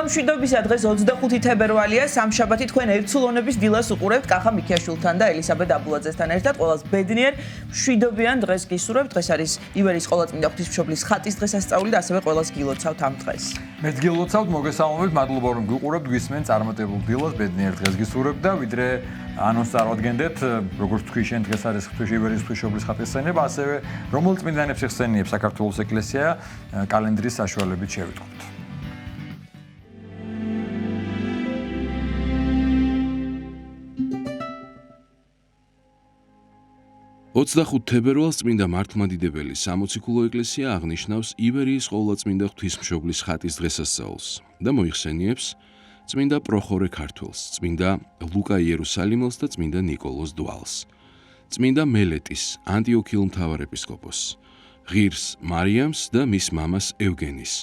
მშვიდობისა დღეს 25 თებერვალია, სამშაბათი თქვენ ერთსულონების დილას უყურებთ კახა მიქიაშვილთან და ელისაბედ აბულაძესთან ერთად. ყველას ბედნიერ მშვიდობიან დღეს გისურვებთ. დღეს არის ივერის ყოვლადწმინდა ღვთისმშობლის ხატის დღესასწაული და ასევე ყველას გილოცავთ ამ დღეს. მეც გილოცავთ, მოგესალმებით, მადლობა რომ გიყურებთ, გვისმენთ წარმატებულ დილას, ბედნიერ დღეს გისურვებთ და ვიდრე ანონსს წარვადგენდეთ, როგორც თქვი შენ დღეს არის ივერის ღვთისმშობლის ხატის სცენება, ასევე რომელ წმინდანებს იხსენიებს საქართველოს ეკლესია კალენდრის საშუალებით შევიტყვით. 25 თებერვალს წმინდა მართლმადიდებელი სამოციქულო ეკლესია აღნიშნავს ივერიის ყოვლადწმინდა ღვთისმშობლის ხატის დღესასწაულს და მოიხსენიებს წმინდა პროხორე ქართველს, წმინდა ლუკა იერუსალიმელს და წმინდა ნიკოლოზ დვალს, წმინდა მელეტის ანტიოქიელ მთავარეპისკოპოსს, ღირს მარიამს და მის მამას ევგენის,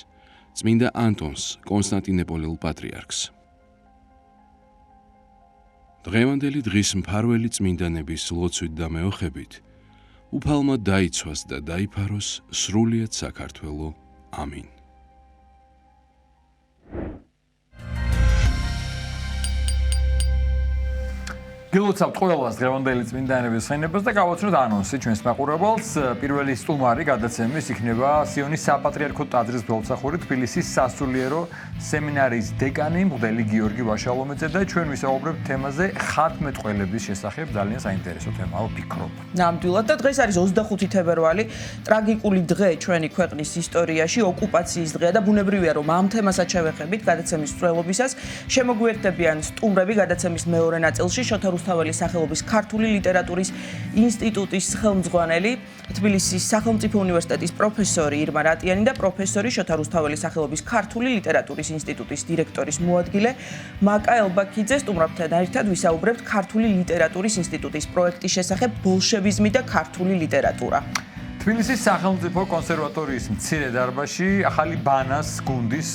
წმინდა ანტონს კონსტანტინოპოლიელ პატრიარქს. დღევანდელი დღის მფარველი წმინდანების ლოცვით და მეოხებით უფალმა დაიცვას და დაიფაროს სრულიად საქართველო. ამინ. გილოცავთ ყველას დღევანდელი წმინდანების ხსენებას და გავაცნოთ ანონსი ჩვენს მაყურებელს. პირველი სტუმარი გადაცემის იქნება სიონის საპატრიარქო ტაძრის მღვდელმსახური თბილისის სასულიერო სემინარიის დეკანი მღვდელი გიორგი ვაშალომეძე და ჩვენ ვისაუბრებთ თემაზე ხატმეტყველების შესახებ. ძალიან საინტერესო თემაა, ვფიქრობ. ნამდვილად და დღეს არის 25 თებერვალი, ტრაგიკული დღე ჩვენი ქვეყნის ისტორიაში, ოკუპაციის დღეა და ბუნებრივია რომ ამ თემასაც შევეხებით გადაცემის მსვლელობისას. შემოგვიერთდებიან სტუმრები გადაცემის მეორე ნაწილში შოთა რუსთაველის სახელობის ქართული ლიტერატურის ინსტიტუტის ხელმძღვანელი, თბილისის სახელმწიფო უნივერსიტეტის პროფესორი ირმა რატიანი და პროფესორი შოთა რუსთაველის სახელობის ქართული ლიტერატურის ინსტიტუტის დირექტორის მოადგილე მაკა ელბაქიძე. სტუმრებთან ერთად ვისაუბრებთ ქართული ლიტერატურის ინსტიტუტის პროექტის შესახებ ბოლშევიზმი და ქართული ლიტერატურა. თბილისის სახელმწიფო კონსერვატორიის მცირე დარბაზში ახალი ბანას გუნდის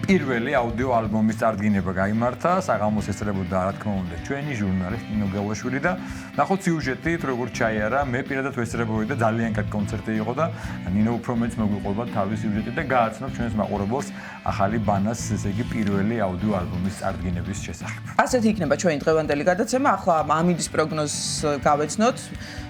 პირველი აუდიო ალბომის წარდგინება გაიმართა. საღამოს ესწრებოდა რა თქმა უნდა ჩვენი ჟურნალისტ ნინო გელაშვილი და ნახოთ სიუჟეტით როგორც ჩაიარა. მე პირადად ვესწრებოდი და ძალიან კარგი კონცერტი იყო და ნინო უფრო მეც მოგვიყვება თავის სიუჟეტით და გააცნობს ჩვენს მაყურებელს ახალი ბანას, ესე იგი პირველი აუდიო ალბომის წარდგინების შესახებ. ასეთი იქნება ჩვენი დღევანდელი გადაცემა. ახლა ამინდის პროგნოზს გავეცნოთ.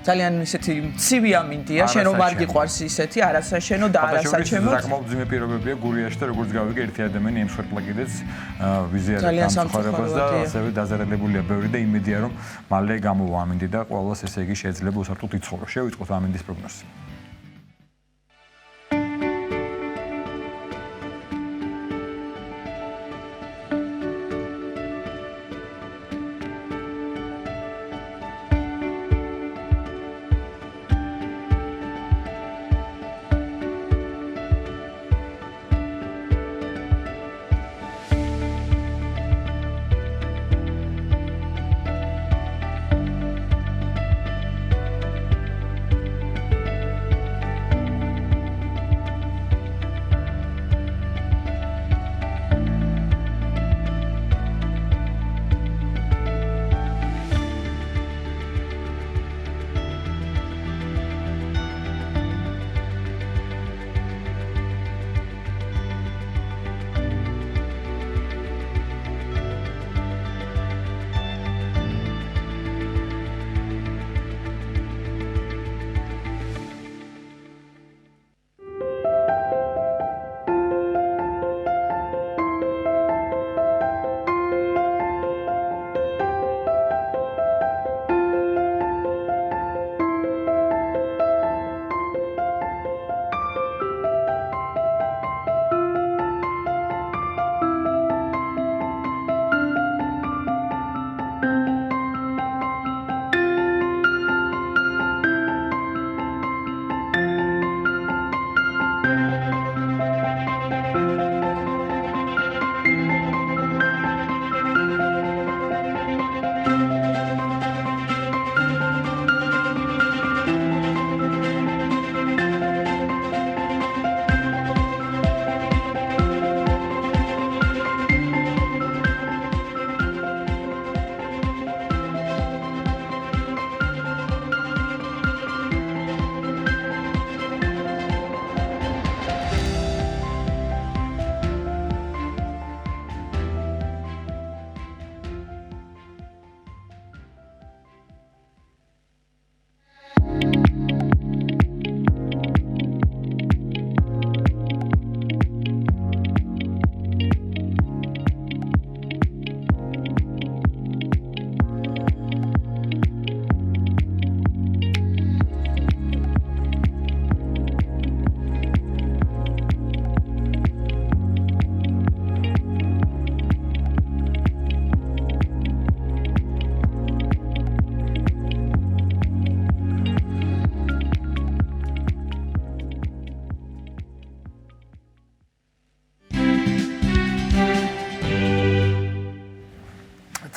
ძალიან ისეთი მცივი ამინდია, შენ რომ არ გიყვარს ისეთი არასაშენო და არასაჩემო. საკმაოდ ძიმე პირობებია გურიაში და როგორც გავიგე ერთი ადამიანი ემსხვერპლა კიდეც ვიზიარებს სამწუხარებას და ასევე დაზარალებულია ბევრი და იმედია რომ მალე გამოვა ამინდი და ყველას ესე იგი შეიძლება უსართოდ იცხოვრო. შევიწყოთ ამინდის პროგნოზი.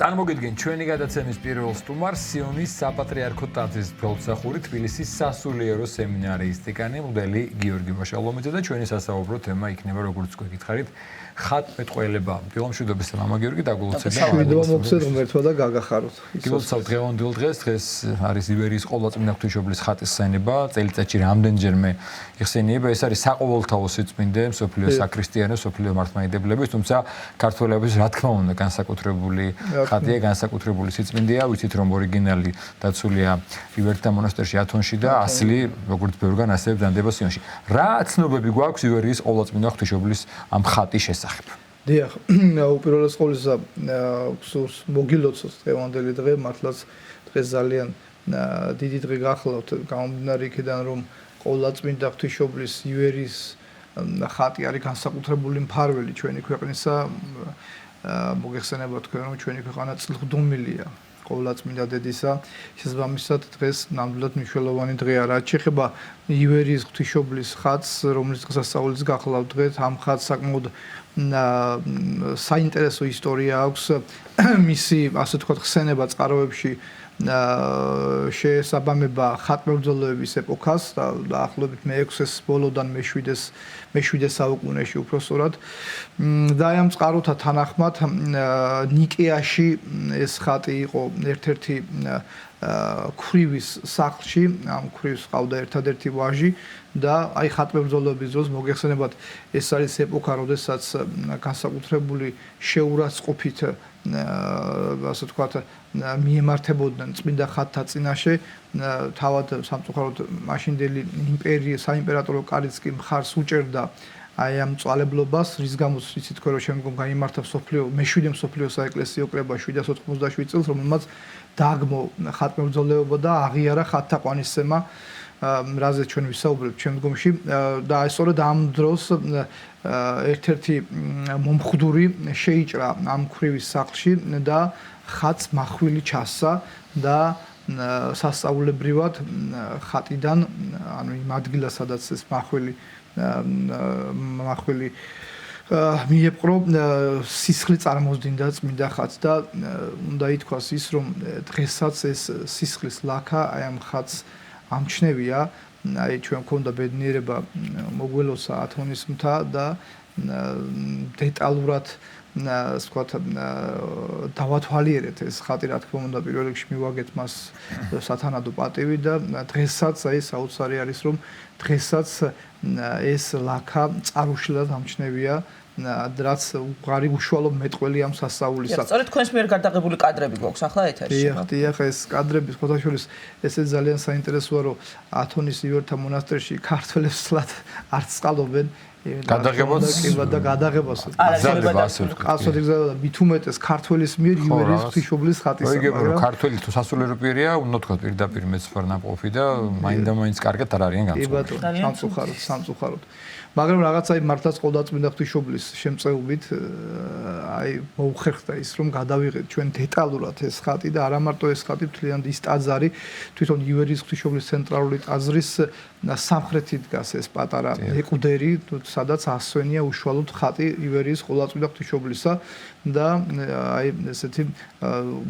წარმოგიდგენ ჩვენი გადაცემის პირველ სტუმარს სიონის საპატრიარქო ტაძრის მღვდელმსახური თბილისის სასულიერო სემინარიის დეკანი მღვდელი გიორგი ვაშალომიძე და ჩვენი სასაუბრო თემა იქნება როგორც გვეკითხარით ხატმეტყველება. დილამშვიდობის მამა გიორგი დაგულოცეთ და მოგცეთ უმერთვა და გაგახაროთ. გილოცავ დღევანდელ დღეს არის ივერიის ყოვლადწმინდა ღვთისმშობლის ხატის სცენება, წელიწადში რამდენჯერმე იხსენიება. ეს არის საყოველთაო სიწმინდე მსოფლიო საქრისტიანო, მსოფლიო მართლმადიდებლების, თუმცა ქართველების რა თქმა უნდა განსაკუთრებული ხატია, განსაკუთრებული სიწმინდეა, ვიცით რომ ორიგინალი დაცულია ივერთა მონასტერში ათონში და ასლი როგორც ბევრგან ასევე ბრძანდება სიონში. რა ცნობები გვაქვს ივერიის ყოვლადწმინდა ღვთისმშობლის ამ ხატის შესახებ? დიახ, უპირველეს ყოვლისა გსურს მოგილოცოს დღევანდელი დღე, მართლაც დღეს ძალიან დიდი დღე გახლავთ, გამომდინარე იქიდან რომ ყოვლადწმინდა ღვთისმშობლის ივერიის ხატი არის განსაკუთრებული მფარველი ჩვენი ქვეყნისა. მოგეხსენება თქვენ რომ ჩვენი ქვეყანა წილღდომილია ყოვლადწმინდა დედისა, შესაბამისად დღეს ნამდვილად მნიშვნელოვანი დღეა. რაც შეეხება ივერიის ღვთისმშობლის ხატს, რომლის დღესასწაულიც გახლავთ დღეს, ამ ხატს საკმაოდ საინტერესო ისტორია აქვს, მისი ასე ვთქვათ ხსენება წყაროებში შეესაბამება ხატმებრძოლეობის ეპოქას და დაახლოებით მე-6-ეს ბოლოდან მე-7 საუკუნეში უпроსტად. და აი ამ წყაროთა თანახმად ნიკეაში ეს ხატი იყო ერთ-ერთი ქვრივის სახლში, ამ ქვრივს ყავდა ერთადერთი ვაჟი და აი ხატმებრძოლეობის დროს მოგეხსენებათ ეს არის ეპოქა, როდესაც განსაკუთრებული შეურაცხყოფით ასე ვთქვათ მიემართებოდნენ წმინდა ხატთა წინაშე, თავად სამწუხაროდ მაშინდელი საიმპერატორო კარიც კი მხარს უჭერდა აი ამ წვალებლობას, რის გამოც იცით თქვენ რომ შემდგომ გაიმართა მე-7 მსოფლიო საეკლესიო კრება 787 წელს, რომელმაც დააგმო ხატმებრძოლეობა და აღიარა ხატთა ყვანისცემა, რაზეც ჩვენ ვისაუბრებთ შემდგომში და სწორედ ამ დროს ერთ-ერთი მომხდური შეიჭრა ამ ქვრივის სახლში და ხატს მახვილი ჩასცა და სასწაულებრივად ხატიდან, ანუ იმ ადგილას, სადაც ეს მახვილი მიეპყრო, სისხლი წარმოსდინდა წმინდა ხატს და უნდა ითქვას ის, რომ დღესაც ეს სისხლის ლაქა აი ამ ხატს ამჩნევია. აი ჩვენ მქონდა ბედნიერება მოგველოცა ათონის მთა და დეტალურად ვთქვათ დავათვალიერეთ ეს ხატი, რა თქმა უნდა პირველ რიგში მივაგეთ მას სათანადო პატივი და დღესაც აი საოცარი არის რომ დღესაც ეს ლაქა წარუშლად ამჩნევია, რაც უღარი უშუალო მეტყველი ამ სასწაულისა. სწორედ თქვენს მიერ გადაღებული კადრები გვაქვს ახლა ეთერში. დიახ, ეს კადრები ხოთაშორის ესეც ძალიან საინტერესოა, რომ ათონის ივერთა მონასტერში ქართველებს სლად არც წყალობენ. და გადაღებას მით უმეტეს ქართველის მიერ ივერიის ღვთისმშობლის ხატის. მაგრამ ქართველი თუ სასულიერო პირია, უნდა თქვა პირდაპირ მეცხრნაყოფი და მაინდა-მაინც კარგად არ არიან განწყობილი. სამწუხაროდ. მაგრამ რაღაცა მართლაც ყოვლადწმინდა ღვთისმშობლის შემწეობით აი მოუხერხდა ის, რომ გადავიღეთ ჩვენ დეტალურად ეს ხატი და არა მარტო ეს ხატი, მთლიანად ის ტაძარი, თვითონ ივერიის ღვთისმშობლის ცენტრალური ტაძრის სამხრეთით დგას ეს პატარა ეკვდერი, სადაც ასვენია უშუალოდ ხატი ივერიის ყოვლადწმინდა ღვთისმშობლისა და აი ესეთი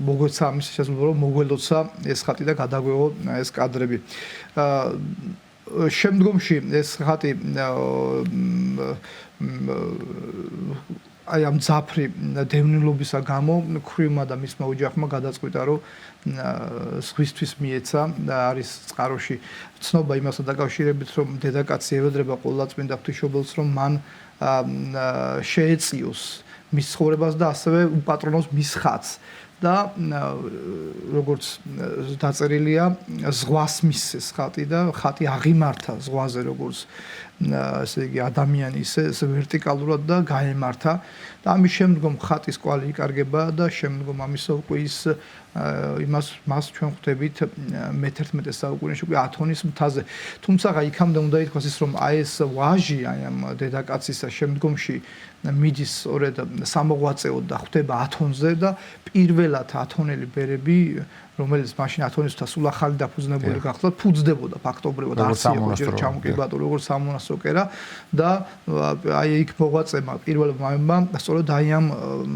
მოგვეცა ამის შესაძლებლობა რომ მოგველოცა ეს ხატი და გადაგვეღო ეს კადრები. შემდგომში ეს ხატი აი ამ ძაფრი დევნილობისა გამო ქვრივმა და მისმა ოჯახმა გადაწყვიტა რომ სხვისთვის მიეცა და არის წყაროში ცნობა იმასთან დაკავშირებით რომ დედაკაცი ევედრება ყოვლადწმინდა ღვთისმშობელს რომ მან შეეწიოს მის ცხოვრებას და ასევე უპატრონოს მის ხატს და როგორც დაწერილია ზღვას მისცეს ხატი და ხატი აღიმართა ზღვაზე როგორც ესე იგი ადამიანი ისე ვერტიკალურად და გაემართა და ამის შემდგომ ხატის კვალი იკარგება და შემდგომ ამისა უკვე ის მას ჩვენ ხვდებით მე-11 საუკუნეში უკვე ათონის მთაზე. თუმცა იქამდე უნდა ითქვას ის რომ აი ეს ვაჟი აი ამ დედაკაცისა შემდგომში მიდის სწორედ სამოღვაწეოდ და ხვდება ათონზე და პირველ პირველად ათონელი ბერები რომელიც მაშინ ათონისთან სულ ახალი დაფუძნებული გახდა, ფუძდებოდა ფაქტობრივად არციებო ჩამოკიდებული როგორც სამონასტრო კერა და აი იქ მოღვაწემა პირველ მომენტმა სწორედ აი ამ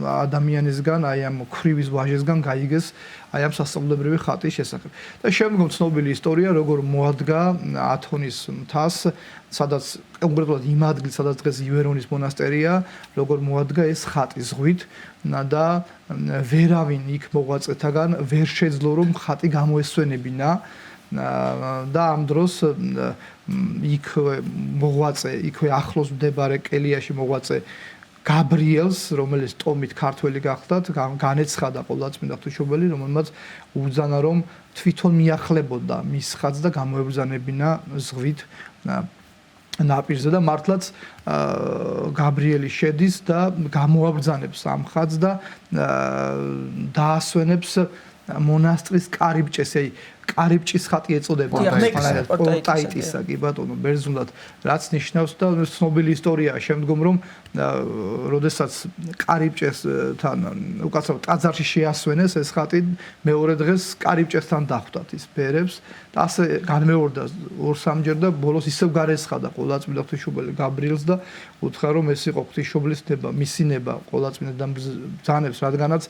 ადამიანისგან, აი ამ ქვრივის ვაჟესგან გაიგეს აი ამ სასწავლებრივი ხატის შესახებ. და შემდგომ ცნობილი ისტორია, როგორ მოადგა ათონის მთას, სადაც კონკრეტულად იმ ადგილს, სადაც დღეს ივერონის მონასტერია, როგორ მოადგა ეს ხატი ზღვით და ვერავინ იქ მოღვაწეთაგან ვერ შეძლო რომ ხატი გამოესვენებინა და ამ დროს იქ მოღვაწე, იქვე ახლოს მდებარე კელიაში მოღვაწე გაბრიელს, რომელიც ტომით ქართველი გახლდათ, განეცხადა ყოვლადწმინდა ღვთისმშობელი, რომელმაც უბრძანა რომ თვითონ მიახლებოდა მის ხატს და გამოებრძანებინა ზღვით ნაპირზე და მართლაც გაბრიელი შედის და გამოაბრძანებს ამ ხატს და დაასვენებს მონასტრის კარიბჭეს, აი კარიბჭის ხატი ეწოდება პორტაიტისა, კი ბატონო, ბერძნულად, რაც ნიშნავს და ცნობილი ისტორიაა შემდგომ რომ როდესაც კარიბჭესთან უკაცრავად ტაძარში შეასვენეს ეს ხატი, მეორე დღეს კარიბჭესთან დახვდათ ის ბერებს და ასე განმეორდა 2-3ჯერ და ბოლოს ისევ გარესხადა ყოვლადწმინდა ღვთისმშობელი გაბრიელს და უთხრა რომ ეს იყო ღვთისმშობლის ნება, მისი ნება ყოვლადწმინდა და ბრძანებს, რადგანაც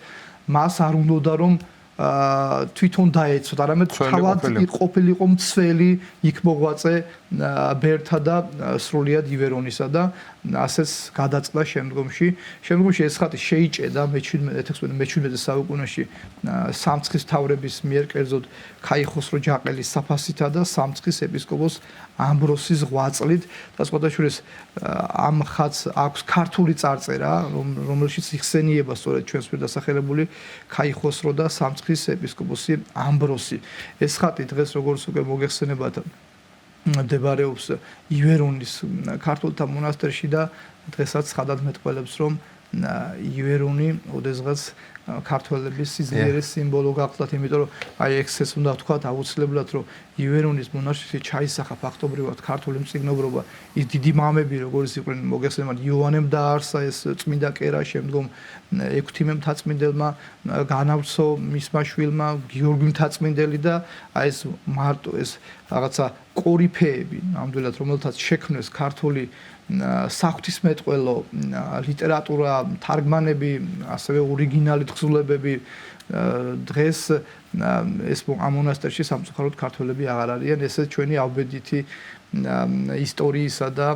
მას არ უნდოდა რომ თვითონ დაეცოთ, არამედ თავად ყოფილიყო მცველი იქ მოღვაწე ბერთა და სრულიად ივერონისა და ასეც გადაწყდა შემდგომში. შემდგომში ეს ხატი შეიჭედა მე-17 საუკუნეში სამცხის მთავრების მიერ, კერძოდ ქაიხოსრო ჯაყელის საფასითა და სამცხის ეპისკოპოს ამბროსის ღვაწლით და სხვადასხვა ამ ხატს აქვს ქართული წარწერა, რომელშიც იხსენიება სწორედ ჩვენს მიერ დასახელებული ქაიხოსრო და სამცხის ეპისკოპოსი ამბროსი. ეს ხატი დღეს როგორც უკვე მოგეხსენებათ მდებარეობს ივერონის ქართულთა მონასტერში და დღესაც ცხადად მეტყველებს რომ ივერონი ოდესღაც ქართველების სიძლიერის სიმბოლო გახლდათ, იმიტომ რომ აი ექსეს უნდა ვთქვათ აუცილებლად რომ ივერონის მონასტერში ჩაისახა ფაქტობრივად ქართული მწიგნობრობა, ის დიდი მამები როგორც იყვნენ მოგეხსენებათ იოანემ დააარსა ეს წმინდა კერა, შემდგომ ექვთიმე მთაწმინდელმა განავრცო მისმა შვილმა გიორგი მთაწმინდელი და აი ეს მარტო ეს რაღაცა კორიფეები ნამდვილად რომელთაც შექმნეს ქართული საღვთისმეტყველო ლიტერატურა, თარგმანები, ასევე ორიგინალი თხზულებები დღეს ეს ამ მონასტერში სამწუხაროდ ქართველები აღარ არიან, ესე ჩვენი ავბედითი ისტორიისა და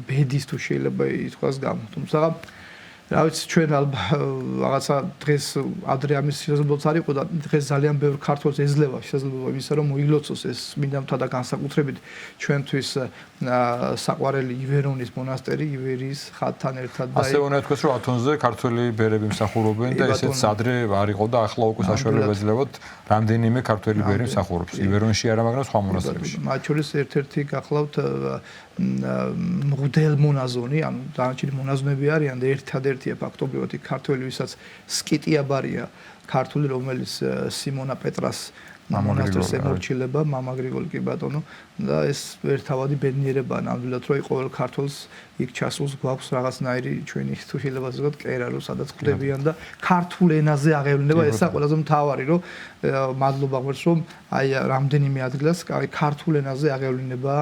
ბედის თუ შეიძლება ითქვას გამო. თუმცა რა ვიცი ჩვენ რაღაცა დღეს ადრე ამის შესაძლებლობაც არ იყო და დღეს ძალიან ბევრ ქართველს ეძლევა შესაძლებლობა იმისა რომ მოიგლოცოს ეს წმინდანთა და განსაკუთრებით ჩვენთვის საყვარელი ივერონის მონასტერი ივერიის ხატთან ერთად და ასე უნდა ითქვას რომ ათონზე ქართველი ბერები მსახურობენ და ესეც ადრე არ იყო და ახლა უკვე საშუალება ეძლებათ რამდენიმე ქართველი ბერი მსახურობს ივერონში არა მაგრამ სხვა მონასტრებში. მათ შორის ერთ-ერთი გახლავთ მღვდელ მონაზონი, ანუ დანარჩენი მონაზონები არიან და ერთადერთია ფაქტობრივად ქართველი, ვისაც სკიტიაბარია ქართული, რომელიც სიმონა პეტრას მონასტერს ემორჩილება, მამა გრიგოლი კი ბატონო და ეს ერთავადი ბედნიერებაა ნამდვილად, რომ ყოველ ქართველს იქ ჩასულს გვაქვს რაღაცნაირი ჩვენი თუ შეიძლება ვთქვათ კერა, რომ სადაც ხვდებიან და ქართულ ენაზე აღევლინება, ესა ყველაზე მთავარი, რომ მადლობა ღმერთს, რომ აი რამდენიმე ადგილას ქართულ ენაზე აღევლინება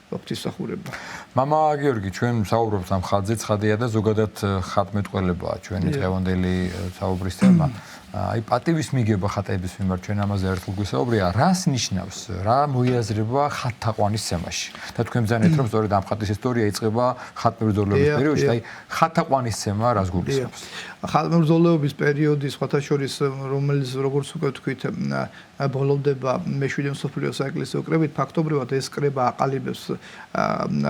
ღვთისმსახურება. მამა გიორგი, ჩვენ საუბრობთ ამ ხატზე, ცხადია და ზოგადად ხატმეტყველებაა ჩვენი დღევანდელი საუბრის თემა. აი პატივის მიგება ხატების მიმართ ჩვენ ამაზე ერთხელ გვისაუბრია, რას ნიშნავს, რა მოიაზრება ხატთაყვანისცემაში. და თქვენ ბრძანეთ რომ სწორედ ამ ხატის ისტორია იწყება ხატმებრძოლეობის პერიოდში, აი ხატთაყვანისცემა რას გულისხმობს? ხატმებრძოლეობის პერიოდი სხვათა შორის რომელიც როგორც უკვე თქვით ბოლოვდება მე-7 მსოფლიო საეკლესიო კრებით, ფაქტობრივად ეს კრება აყალიბებს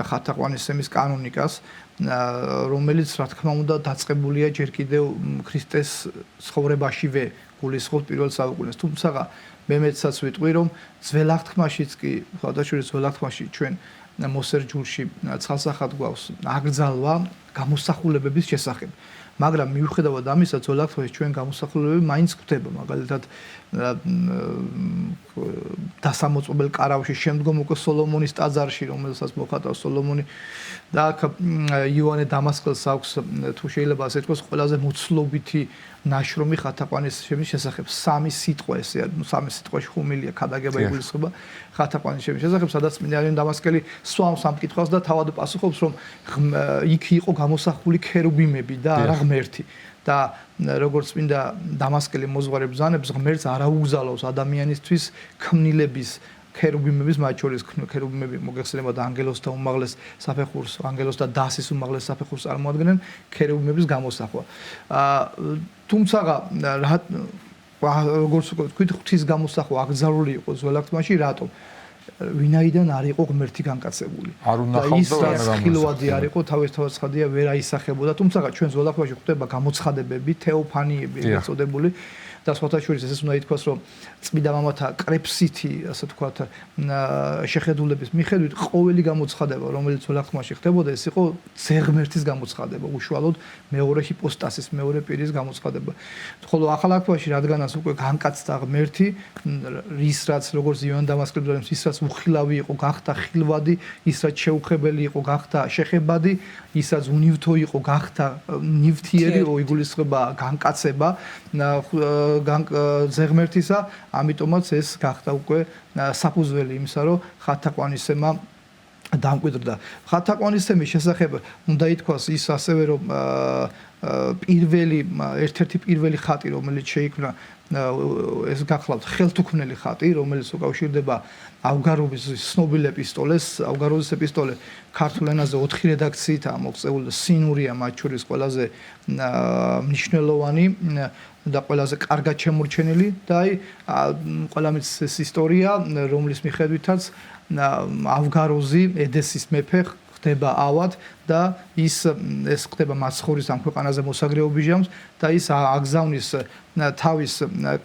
ხატთაყვანისცემის კანონიკას, რომელიც რა თქმა უნდა დაწყებულია ჯერ კიდევ ქრისტეს ცხოვრებაშივე გულისხმობ პირველ საუკუნეს. თუმცა მე მეცაც ვიტყვი რომ ძველ აღთქმაშიც კი სხვათა შორის ძველ აღთქმაში ჩვენ მოსერჯულში ცხალსახად გვაქვს აკრძალვა გამოსახულებების შესახებ. მაგრამ მიუხედავად ამისა, ძველ აღთქმაში ჩვენ გამოსახულებები მაინც გვხვდება, მაგალითად დასამოწმობელ კარავში, შემდგომ უკვე სოლომონის ტაძარში, რომელსაც მოხატავს სოლომონი და აქ იოანე დამასკელს აქვს თუ შეიძლება ასე ვთქვას, ყველაზე მოცლობითი ნაშრომი ხათაყვანის შესახებ. 3 სიტყვა ესე, სამი სიტყვაში ხუმილია ქადაგება იგულისხმება ხათაყვანის შესახებ, სადაც წმინდა დამასკელი სვამს ამ კითხვას და თავად პასუხობს, რომ იქ იყო გამოსახული ქერუბიმები და არა ღმერთი. და როგორც წმინდა დამასკელი მოძღვარი ბრძანებს, ღმერთს არ აუგზავნოს ადამიანისთვის ქმნილების ქერუბიმების, მათ შორის ქერუბიმები მოგეხსენებათ ანგელოზთა უმაღლეს საფეხურს, ანგელოზთა დასის უმაღლეს საფეხურს წარმოადგენენ ქერუბიმების გამოსახვა. თუმცა როგორც ვთქვით, ღვთის გამოსახვა აკრძალული იყო ძველ აღთქმაში, რატომ? ვინაიდან არ იყო ღმერთი განკაცებული. და ის რაც ხილვადი არ იყო, თავისთავად ცხადია, ვერ აისახებოდა. თუმცა ჩვენ ძველ აღთქმაში ხვდება გამოცხადებები, თეოფანიები ეგრეთ წოდებული და სხვათა შორის ესეც უნდა ითქვას, რომ წმინდა მამათა კრეფსითი, ასე ვთქვათ, შეხედულების მიხედვით ყოველი გამოცხადება, რომელიც ძველ აღთქმაში ხდებოდა, ეს იყო ძეღმერთის გამოცხადება, უშუალოდ მეორე ჰიპოსტასის, მეორე პირის გამოცხადება. ხოლო ახალ აღთქმაში, რადგანაც უკვე განკაცდა ღმერთი, ის რაც როგორც იოანე დამასკელის ის რაც უხილავი იყო, გახდა ხილვადი, ის რაც შეუხებელი იყო, გახდა შეხებადი, ის რაც უნივთო იყო, გახდა ნივთიერი, იგულისხმება განკაცება ზეღმერთისა, ამიტომაც ეს გახდა უკვე საფუძველი იმისა, რომ ხათაყვანისემა დამკვიდრდა. ხათაყვანისემის შესახებ უნდა ითქვას ის ასევე, რომ ერთ-ერთი პირველი ხატი, რომელიც შეიქმნა, ეს გახლავთ ხელთუქმნელი ხატი, რომელიც უკავშირდება ავგაროვის ცნობილ ეპისტოლეს, ავგაროვის ეპისტოლე ქართულ ენაზე 4 რედაქციითაა მოღწეული და სინურია მათ შორის ყველაზე მნიშვნელოვანი და ყველაზე კარგად შემორჩენილი და აი ყველა მის ეს ისტორია, რომლის მიხედვითაც ავგაროზი ედესის მეფე ხდება ავად და ეს ხდება მაცხოვრის ამ ქვეყანაზე მოსაგრეობის ჟამს და ის აგზავნის თავის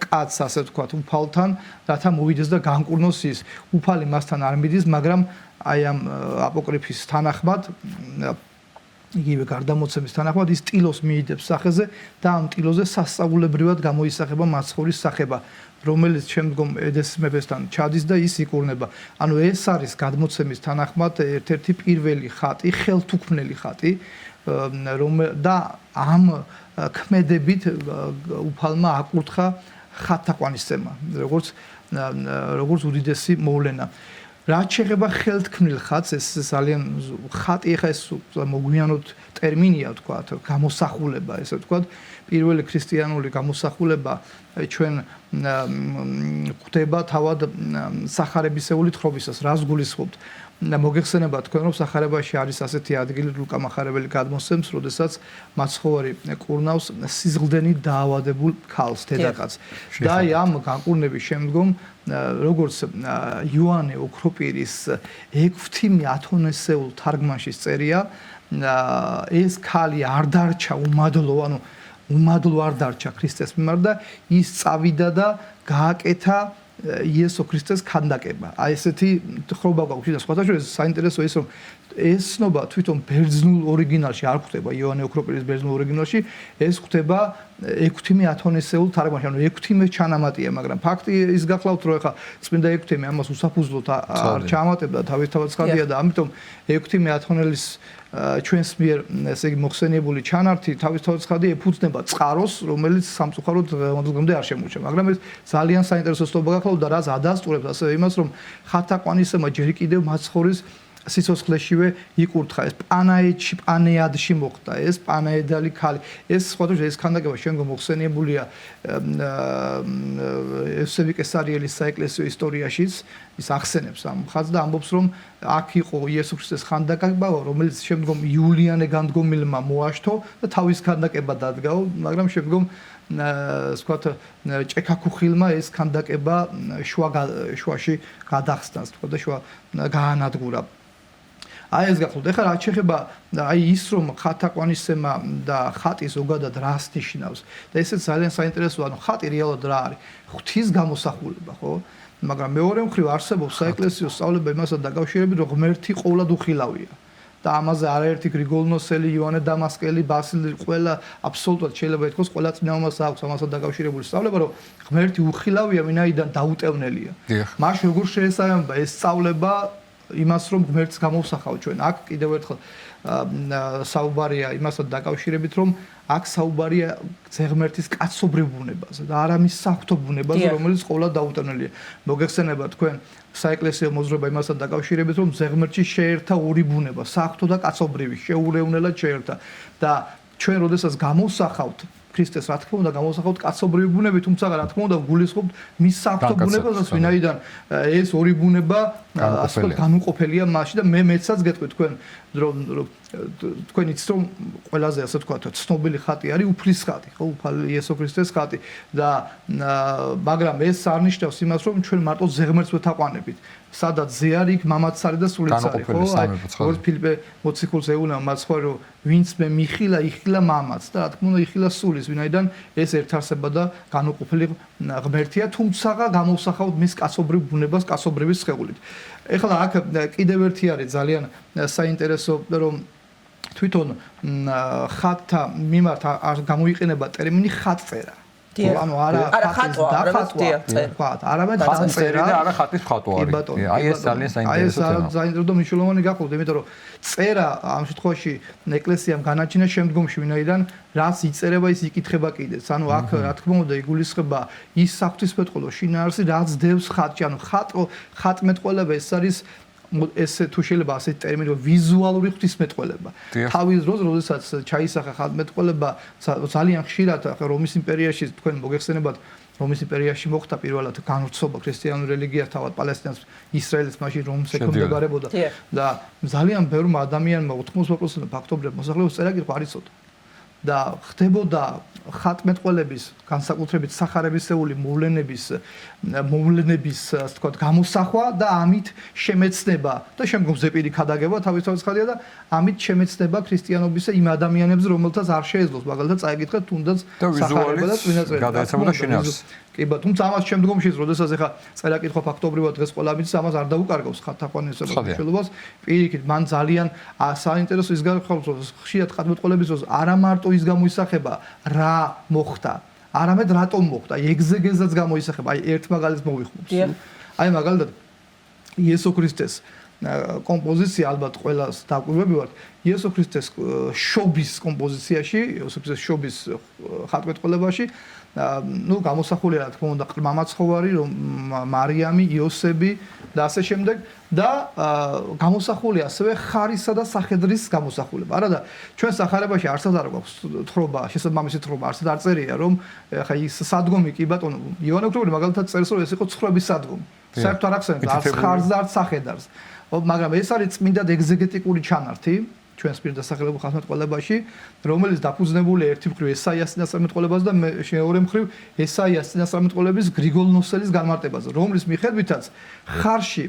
კაცს, ასე ვთქვათ, უფალთან, რათა მოვიდეს და განკურნოს ის. უფალი მასთან არ მიდის, მაგრამ აი ამ აპოკრიფის თანახმად იგივე გარდამოცემის თანახმად ის ტილოს მიიდებს სახეზე და ამ ტილოზე სასწაულებრივად გამოისახება მაცხოვრის სახება, რომელიც შემდგომ ედესის მეფესთან ჩადის და ის იკურნება. ანუ ეს არის გადმოცემის თანახმად ერთ-ერთი პირველი ხატი, ხელთუქმნელი ხატი, და ამ ქმედებით უფალმა აკურთხა ხათაყვანისცემა, როგორც უდიდესი მოვლენა. რაც შეეხება ხელთქმნილ ხატს, ეს ძალიან ხატი, ხა ეს მოგვიანოთ ტერმინია, ვთქვათ, გამოსახულება, ესე ვთქვათ, პირველი ქრისტიანული გამოსახულება ჩვენ ხვდება თავად სახარებისეული თხრობისას, რას გულისხმობთ? მოგეხსენება თქვენ, რომ სახარებაში არის ასეთი ადგილი, ლუკა მახარებელი გადმოსცემს, როდესაც მაცხოვარი კურნავს სიზღლდენით დაავადებულ ქალს, დედაკაცს. და აი ამ განკურნების შემდგომ, როგორც იოანე ოქროპირის 6 ათონესეულ თარგმანში წერია, ეს ქალი არ დარჩა უმადლო, ანუ უმადლო არ დარჩა ქრისტეს მიმართ და ის წავიდა და გააკეთა იესო ქრისტეს ქანდაკება. აი ესეთი თხრობა გვაქვს და სხვათა შორის საინტერესო ის რომ ეს ცნობა თვითონ ბერძნულ ორიგინალში არ ხვდება, იოანე ოქროპირის ბერძნულ ორიგინალში, ეს ხვდება 6 ათონესეულ თარგმანში, ანუ 6 ჩანამატია, მაგრამ ფაქტი ის გახლავთ, რომ ეხა წმინდა 6 ამას უსაფუძვლოდ არ ჩამატებდა, თავისთავად ცხადია და ამიტომ 6 ათონელის ჩვენს მიერ ესე იგი მოხსენიებული ჩანართი თავისთავად ცხადია ეფუძნება წყაროს, რომელიც სამწუხაროდ დღემდე არ შემორჩა, მაგრამ ეს ძალიან საინტერესო ცნობა გახლავთ და რაც ადასტურებს ასევე იმას, რომ ხათაყვანისცემა ჯერ კიდევ მაცხოვრის სიცოცხლეშივე იკურთხა, ეს პანეადში მოხდა, ეს პანეედალი ქალი. ეს სხვადასხვა ეს ქანდაკება შემდგომ მოხსენიებულია ევსები კესარიელის საეკლესიო ისტორიაშიც, ის ახსენებს ამ ხაზს და ამბობს, რომ აქ იყო იესო ქრისტეს ქანდაკება, რომელიც შემდგომ იულიანე განდგომილმა მოაშთო და თავის ქანდაკება დადგაო, მაგრამ შემდგომ ვთქვათ, ჭექაქუხილმა ეს ქანდაკება შუაში გადახსნას, ვთქვათ და შუა გაანადგურა. აი ეს გახლავთ. ეხლა რაც შეეხება აი ის რომ ხათაყვანისცემა და ხატი ზოგადად რას ნიშნავს და ესეც ძალიან საინტერესოა, ანუ ხატი რეალურად რა არის? ღვთის გამოსახულება, ხო? მაგრამ მეორე მხრივ არსებობს საეკლესიო სწავლება იმასთან დაკავშირებით, რომ ღმერთი ყოვლად უხილავია. და ამაზე არაერთი გრიგოლნოსელი, იოანე დამასკელი, ბასილი ყველა აბსოლუტურად შეიძლება ითქვას ყველა წინამორბედს აქვს ამასთან დაკავშირებული სწავლება, რომ ღმერთი უხილავია, ვინაიდან დაუტევნელია. მაშინ როგორ შეესაბამება ეს სწავლება იმას, რომ ღმერთს გამოვსახავთ ჩვენ. აქ კიდევ ერთხელ საუბარია იმასთან დაკავშირებით, რომ აქ საუბარია ღმერთის კაცობრივ ბუნებაზე და არა მის საღვთო ბუნებაზე, რომელიც ყოველად დაუტევნელია. მოგეხსენება თქვენ საეკლესიო მოძრაობა იმასთან დაკავშირებით, რომ ღმერთში შეერთა ორი ბუნება, საღვთო და კაცობრივი, შეურევნელად შეერთა და ჩვენ როდესაც გამოვსახავთ ქრისტეს, რა თქმა უნდა, გამოვსახავთ კაცობრივი ბუნები, თუმცა რა თქმა უნდა, გულისხმობთ მის საღვთო ბუნებასაც, ვინაიდან ეს ორი ბუნება ასე ვთქვათ, განუყოფელია მასში და მეცაც გეტყვით თქვენ, რომ თქვენ იცით, რომ ყველაზე ასე ვთქვათ, ცნობილი ხატი არის უფლის ხატი, ხო, უფალი იესო ქრისტეს ხატი და მაგრამ ეს არ ნიშნავს იმას, რომ ჩვენ მარტო ღმერთს ვეთაყვანებით. სადაც ზე არის, იქ მამაც არის და სულიც არის, ხო? როგორც ფილიპე მოციქულს ეუბნება მას ხო, რომ ვინც მე მიხილა, იხილა მამაც და რა თქმა უნდა, იხილა სულის, ვინაიდან ეს ერთარსება და განუყოფელი ღმერთია, თუმცა გამოვსახავთ მის კაცობრივ ბუნებას, კაცობრივი სხეულით. ეხლა აქ კიდევ ერთი არის ძალიან საინტერესო, რომ თვითონ ხატთა მიმართ გამოიყენება ტერმინი ხატწერა. ანუ არა არამედ დაწერა და არა ხატის ხატო არის. აი ეს ძალიან საინტერესო თემა. აი ეს საინტერესო და მნიშვნელოვანი გახლავთ, იმიტომ რომ წერა ამ შემთხვევაში ეკლესიამ განაჩინა შემდგომში, ვინაიდან რაც იწერება, ის იკითხება კიდეც. ანუ აქ რა თქმა უნდა იგულისხმება ის საღვთისმეტყველო შინაარსი, რაც დევს ხატში. ანუ ხატმეტყველება ეს არის ეს თუ შეიძლება ასეთი ტერმინი ვიზუალური ღვთისმეტყველება. თავის დროს, როდესაც ჩაისახა ხატმეტყველება ძალიან ხშირად რომის იმპერიაში თქვენ მოგეხსენებათ რომის იმპერიაში მოხდა პირველად განვრცობა ქრისტიანული რელიგიას თავად პალესტინას ისრაელის მაშინ რომს ექვემდებარებოდა და ძალიან ბევრმა ადამიანმა 80% ფაქტობრივად მოსახლეობის წერა-კითხვა არ იცოდა. და ხდებოდა ხატმეტყველების განსაკუთრებით სახარებისეული მოვლენების ასე ვთქვათ გამოსახვა და ამით შემეცნება და შემდგომ ზეპირი ქადაგება თავის ხადია და ამით შემეცნება ქრისტიანობისა იმ ადამიანებს რომელთაც არ შეეძლოს მაგალითად წაეკითხეთ თუნდაც სახარება და წინაწერი გადაეცემა და შინაარსს კი ბატონო თუმცა ამას შემდგომში როდესაც ეხა წერა-კითხვა ფაქტობრივად დღეს ყველა მის ამას არ დაუკარგავს ხატთაყვანისებას მნიშვნელობას პირიქით მან ძალიან საინტერესო ის გახლავთ რომ ხშირად ხატმეტყველების დროს არა მარტო ის გამოისახება რა მოხდა არამედ რატომ მოხდა ეგზეგეზაც გამოისახება აი ერთ მაგალითს მოვიხმობთ აი მაგალითად იესო ქრისტეს კომპოზიცია ალბათ ყველას დაკვირვებივართ იესო ქრისტეს შობის კომპოზიციაში იესო ქრისტეს შობის ხატმეტყველებაში ну გამოსახულია რა თქმა უნდა მამაცხოვარი რომ მარიამი იოსები და ასე შემდეგ და გამოსახულია ასევე ხარისა და სახედრის გამოსახულება არა და ჩვენ სახარებაში არსად არ გვაქვს თხრობა შესაბამისი თხრობა არსად არ წერია რომ ხა ის სადგომი კი ბატონო ივანე ოქროპული მაგალითად წერს რომ ეს იყო ცხრობის სადგომი საერთოდ არ ახსენებს არც ხარს და არც სახედარს მაგრამ ეს არის წმინდა ეგზეგეტიკური ჩანართი ჩვენს პირდასახელებულ ხატმეტყველებაში, რომელიც დაფუძნებულია ერთი მხრივ ესაიას წინასწარმეტყველებაზე და მეორე მხრივ ესაიას წინასწარმეტყველების გრიგოლ ნოსელის განმარტებაზე, რომლის მიხედვითაც ხარში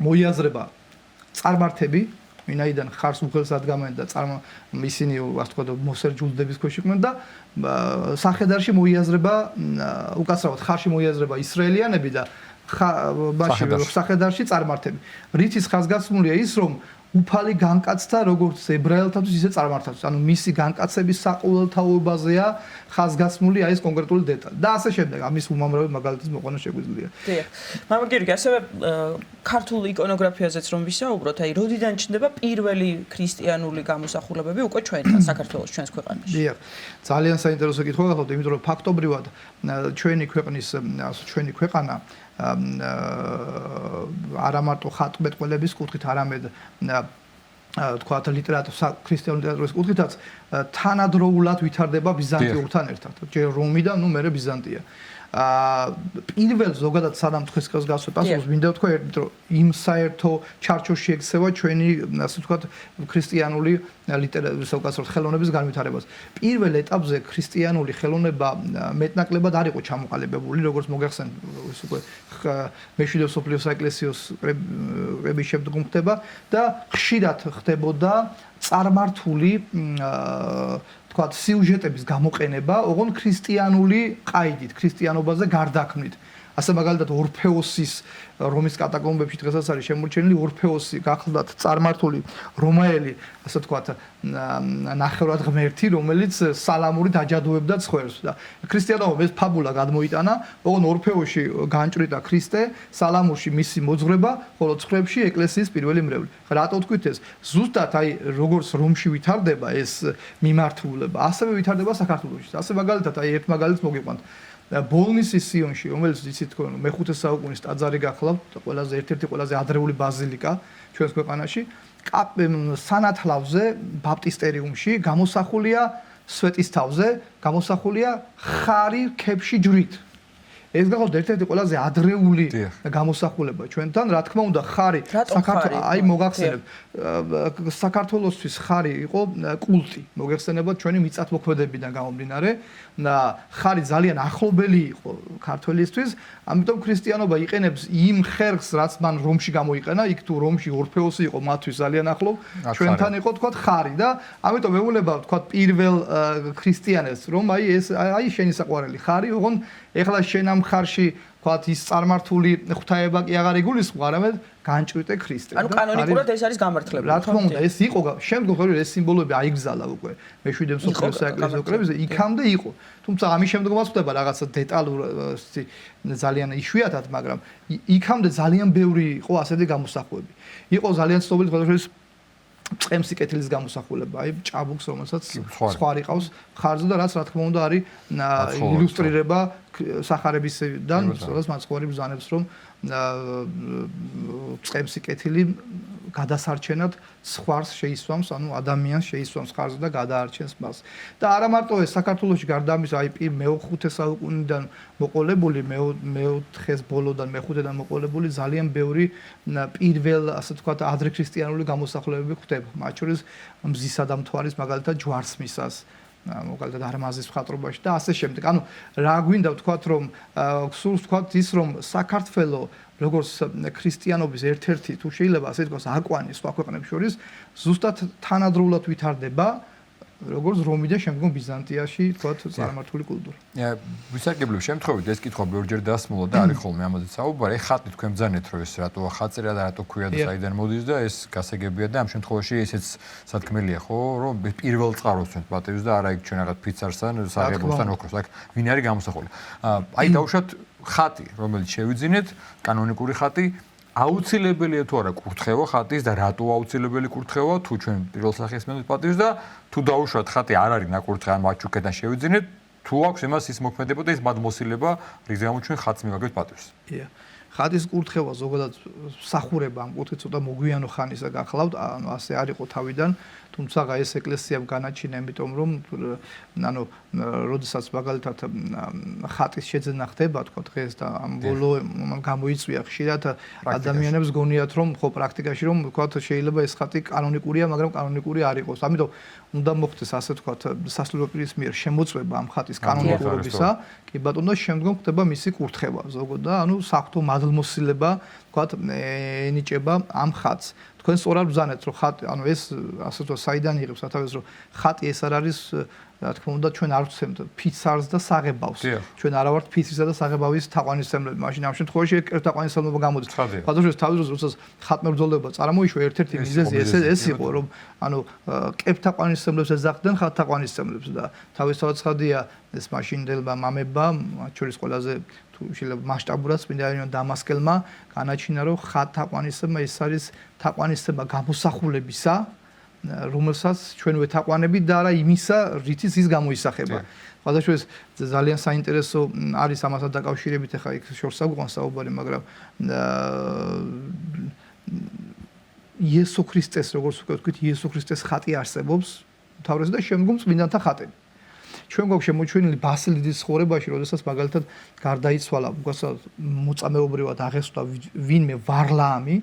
მოიაზრება წარმართები, ვინაიდან ხარს უხელს ადგამენ და ისინი ასე ვთქვათ მოსერ ჯულდების ქვეშ იყვნენ და სახედარში მოიაზრება უკაცრავად ხარში მოიაზრება ისრაელიანები და სახედარში წარმართები. რითიც ხაზგასმულია ის რომ უფალი განკაცდა როგორც ებრაელთათვის ისე წარმართთათვის. ანუ მისი განკაცების საყოველთაობაზეა ხაზგასმული აი ეს კონკრეტული დეტალი. და ასე შემდეგ ამის უმამრავი მაგალითის მოყვანა შეგვიძლია. დიახ. მაგრამ გიორგი, ასევე ქართულ იკონოგრაფიაზეც რომ ვისაუბროთ, აი როდიდან ჩნდება პირველი ქრისტიანული გამოსახულებები უკვე ჩვენთან საქართველოს ჩვენს ქვეყანაში. დიახ. ძალიან საინტერესო კითხვა გახლავთ, იმიტომ რომ ფაქტობრივად ჩვენი ქვეყანა არა მარტო ხატმეტყველების კუთხით, არამედ თქვათ ლიტერატურის ქრისტიანული ლიტერატურის კუთხითაც თანადროულად ვითარდება ბიზანტიურთან ერთად. ჯერ რომი და ნუ მერე ბიზანტია. პირველ ზოგადად სანამ თქვენს გასვლა პასუხს მინდა ვთქვა ერთით რომ იმ საერთო ჩარჩოში ექცევა ჩვენი ასე ვთქვათ ქრისტიანული ლიტერატურის უკაცრავად ხელოვნების განვითარებას. პირველ ეტაპზე ქრისტიანული ხელოვნება მეტნაკლებად არ იყო ჩამოყალიბებული, როგორც მოგახსენეთ, ის უკვე მეშვიდე მსოფლიო საეკლესიო კრების შემდგომ ხდება და ხშირად ხდებოდა წარმართული სიუჟეტების გამოყენება, ოღონდ ქრისტიანული ყაიდით, ქრისტიანობაზე გარდაქმნით. ასე მაგალითად ორფეოსის რომის კატაკომბებში დღესაც არის შემორჩენილი ორფეოსი გახლდათ წარმართული რომაელი ასე ვთქვათ ნახევრად ღმერთი რომელიც სალამურით აჯადოებდა ცხვერს და ქრისტიანობა ეს ფაბულა გადმოიტანა ოღონ ორფეოში განჭრიტა ქრისტე სალამურში მისი მოძღვრება ხოლო ცხრებში ეკლესიის პირველი მრევლი რატო თქვით ეს ზუსტად აი როგორც რომში ვითარდება ეს მიმართულება ასევე ვითარდება საქართველოში ასე მაგალითად აი ერთ მაგალითს მოგიყვანთ ბოლნისის სიონში, რომელიც იცით თქვენ მე-5 საუკუნის ტაძარი გახლავთ, ერთ-ერთი ყველაზე ადრეული ბაზილიკა ჩვენს ქვეყანაში, სანათლავზე, ბაპტისტერიუმში გამოსახულია სვეტისთავზე, გამოსახულია ხარი ქებში ჯვრით. ეს გახლავთ ერთ-ერთი ყველაზე ადრეული გამოსახულება ჩვენთან, რა თქმა უნდა, ხარი საქართველოს აი მოგახსენებთ, საქართველოსთვის ხარი იყო კულტი, მოგეხსენებათ ჩვენი მიწათმოქმედებიდან გამომდინარე და ხარი ძალიან ახლობელი იყო ქართველისთვის, ამიტომ ქრისტიანობა იყენებს იმ ხერხს, რაც მან რომში გამოიყენა, იქ თუ რომში ორფეოსი იყო მათთვის ძალიან ახლო, ჩვენთან იყო თქვათ ხარი და ამიტომ მეუბნება თქვათ პირველ ქრისტიანებს, რომ აი ეს აი შენი საყვარელი ხარი, ოღონ ეხლა შენ ამ ხარში თქვათ ის წარმართული ღვთაება კი აღარ იგულისხმო, არამედ განჭრიტე ქრისტე. ანუ კანონიკურად ეს არის გამართლებული. რა თქმა უნდა, ეს იყო შემდგომ ხორი ეს სიმბოლოები აიგზალა უკვე მე-7 მსოფლიო საეკლესიო კრებაზე, იქამდე იყო. თუმცა ამის შემდგომაც ხდება რაღაცა დეტალურ ძალიან იშვიათად, მაგრამ იქამდე ძალიან ბევრი იყო ასეთი გამოსახულები. იყო ძალიან ცნობილი თვალსაჩინო წემსი კეთილის გამოსახულება, აი ჭაბუკს, რომელსაც სხვარი ყავს ხარზე და რაც რა თქმა უნდა არის ილუსტრირება სახარებისგან, სადაც მაცხოვარი ბრძანებს, რომ წემსი კეთილი გადასარჩენად სხვას შეისვამს, ანუ ადამიანს შეისვამს ხარზე და გადაარჩენს მას. და არა მარტო ეს საქართველოში გარდა ამისა, აი მე-5 საუკუნიდან მოყოლებული, მე-4-ის ბოლოდან მე-5-დან მოყოლებული ძალიან ბევრი პირველ, ასე ვთქვათ, ადრექრისტიანული გამოსახულებები ხდება. მათ შორის მზისა და მთვარის მაგალითად ჯვარცმისას მაგალითად არმაზის მხატვრობაში და ასე შემდეგ. ანუ რა გვინდა ვთქვათ, რომ სულ ვთქვათ ის, რომ საქართველოს როგორც ქრისტიანობის ერთ-ერთი თუ შეიძლება ასე ვთქვათ, აკვანი სხვა ქვეყნებს შორის ზუსტად თანადროულად ვითარდება როგორც რომი და შემდგომ ბიზანტიაში თქვათ წარმართული კულტურა. ვისარგებლებ შემთხვევით ეს კითხვა ბევრჯერ დასმულა და არის ხოლმე ამაზე საუბარი. ხატი თქვენ ბძანეთ რომ ეს რატო ხაწერა და რატო ქვია და საიდან მოდის და ეს გასაგებია და ამ შემთხვევაში ესეც სათქმელია ხო რომ პირველ წყაროს თქვენ პატევს და არა იქ ჩვენ რაღაც ფიცარსთან საღებავსთან ოქროს აქ ვინ არის გამოსახული. აი დაუშვათ ხატი რომელიც შევიძინეთ კანონიკური ხატი აუცილებელია თუ არა კურთხევა ხატის და რატო აუცილებელი კურთხევა თუ ჩვენ პირველ სახეს მენდით პატივს და თუ დაუშვათ ხატი არ არის ნაკურთხე ან მაჩუკედან შევიძინეთ თუ აქვს იმას ის მოქმედება და ის მადმოსილება რის გამო ჩვენ ხატს მივაგებთ პატივს. ხატის კურთხევა ზოგადად სახურება ამ კუთხით ცოტა მოგვიანო ხანისა გახლავთ, ანუ ასე არ იყო თავიდან, თუმცა ეს ეკლესიამ განაჩინა, იმიტომ რომ ანუ როდესაც მაგალითად ხატის შეძენა ხდება, თქვა დღეს და ამ ბოლო გამოიწვია ხშირად ადამიანებს გონიათ რომ ხო პრაქტიკაში რომ თქვა შეიძლება ეს ხატი კანონიკურია, მაგრამ კანონიკური არ იყოს. ამიტომ უნდა მოხდეს ასე თქვა სასულიერო პირის მიერ შემოწმება ამ ხატის კანონიკურობისა, კი ბატონო, შემდგომ ხდება მისი კურთხევა ზოგადად და ანუ საღვთო მადლმოსილება თქვა ენიჭება ამ ხატს. თქვენ სწორად ბრძანეთ რომ ხატი, ანუ ეს ასე თქვა საიდან იღებს სათავეს რომ ხატი ეს არ არის რა თქმა უნდა ჩვენ არ ვცემთ ფიცარს და საღებავს. ჩვენ არა ვართ ფიცისა და საღებავის თაყვანისმცემლები. მაშინ ამ შემთხვევაში ერთ თაყვანისმცემლობა გამოდის. ხატოს თავის როდესაც ხატმებრძოლება წარმოიშვა ერთ-ერთი მიზეზი ეს იყო რომ ანუ კებ თაყვანისმცემლებს ეძახდნენ ხატ თაყვანისმცემლებს და თავისთავად ცხადია ეს მაშინდელმა მამებმა მათ შორის ყველაზე შეიძლება მასშტაბურად წმინდა იონიონ დამასკელმა განაჩინა რომ ხატ თაყვანისმცემა ეს არის თაყვანისმცემა გამოსახულებისა რომელსაც ჩვენ ვეთაყვანებით და არა იმისა, რითიც ის გამოისახება. სხვადასხვა ძალიან საინტერესო არის ამასთან დაკავშირებით, ახლა იქ შორს აგვიყვანს საუბარი, მაგრამ იესო ქრისტეს, როგორც ვთქვით, იესო ქრისტეს ხატი არსებობს, თავრაზე და შემდგომ წმინდანთა ხატები. ჩვენ გვაქვს შემოჩენილი ბასილდის ცხოვრებაში, როდესაც მაგალითად გარდაიცვალა, მოწამეობრივად აღესვა ვინმე ვარლაამი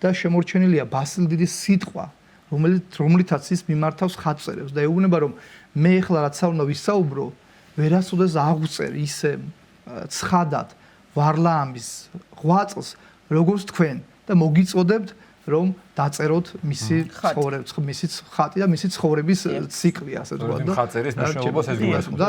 და შემორჩენილია ბასილდის სიტყვა რომლითაც ის მიმართავს ხატწერებს და ეუბნება რომ მე ახლა რაც უნდა ვისაუბრო ვერასოდეს აღვწერ ისე ცხადად ვარლაამის ღვაწლს როგორც თქვენ და მოგიწოდებთ რომ დაწეროთ მისი ხატი და მისი ცხოვრების ციკლი, ასე ვთქვათ. და ხაზერის მნიშვნელობას ეს გულისხმობს. და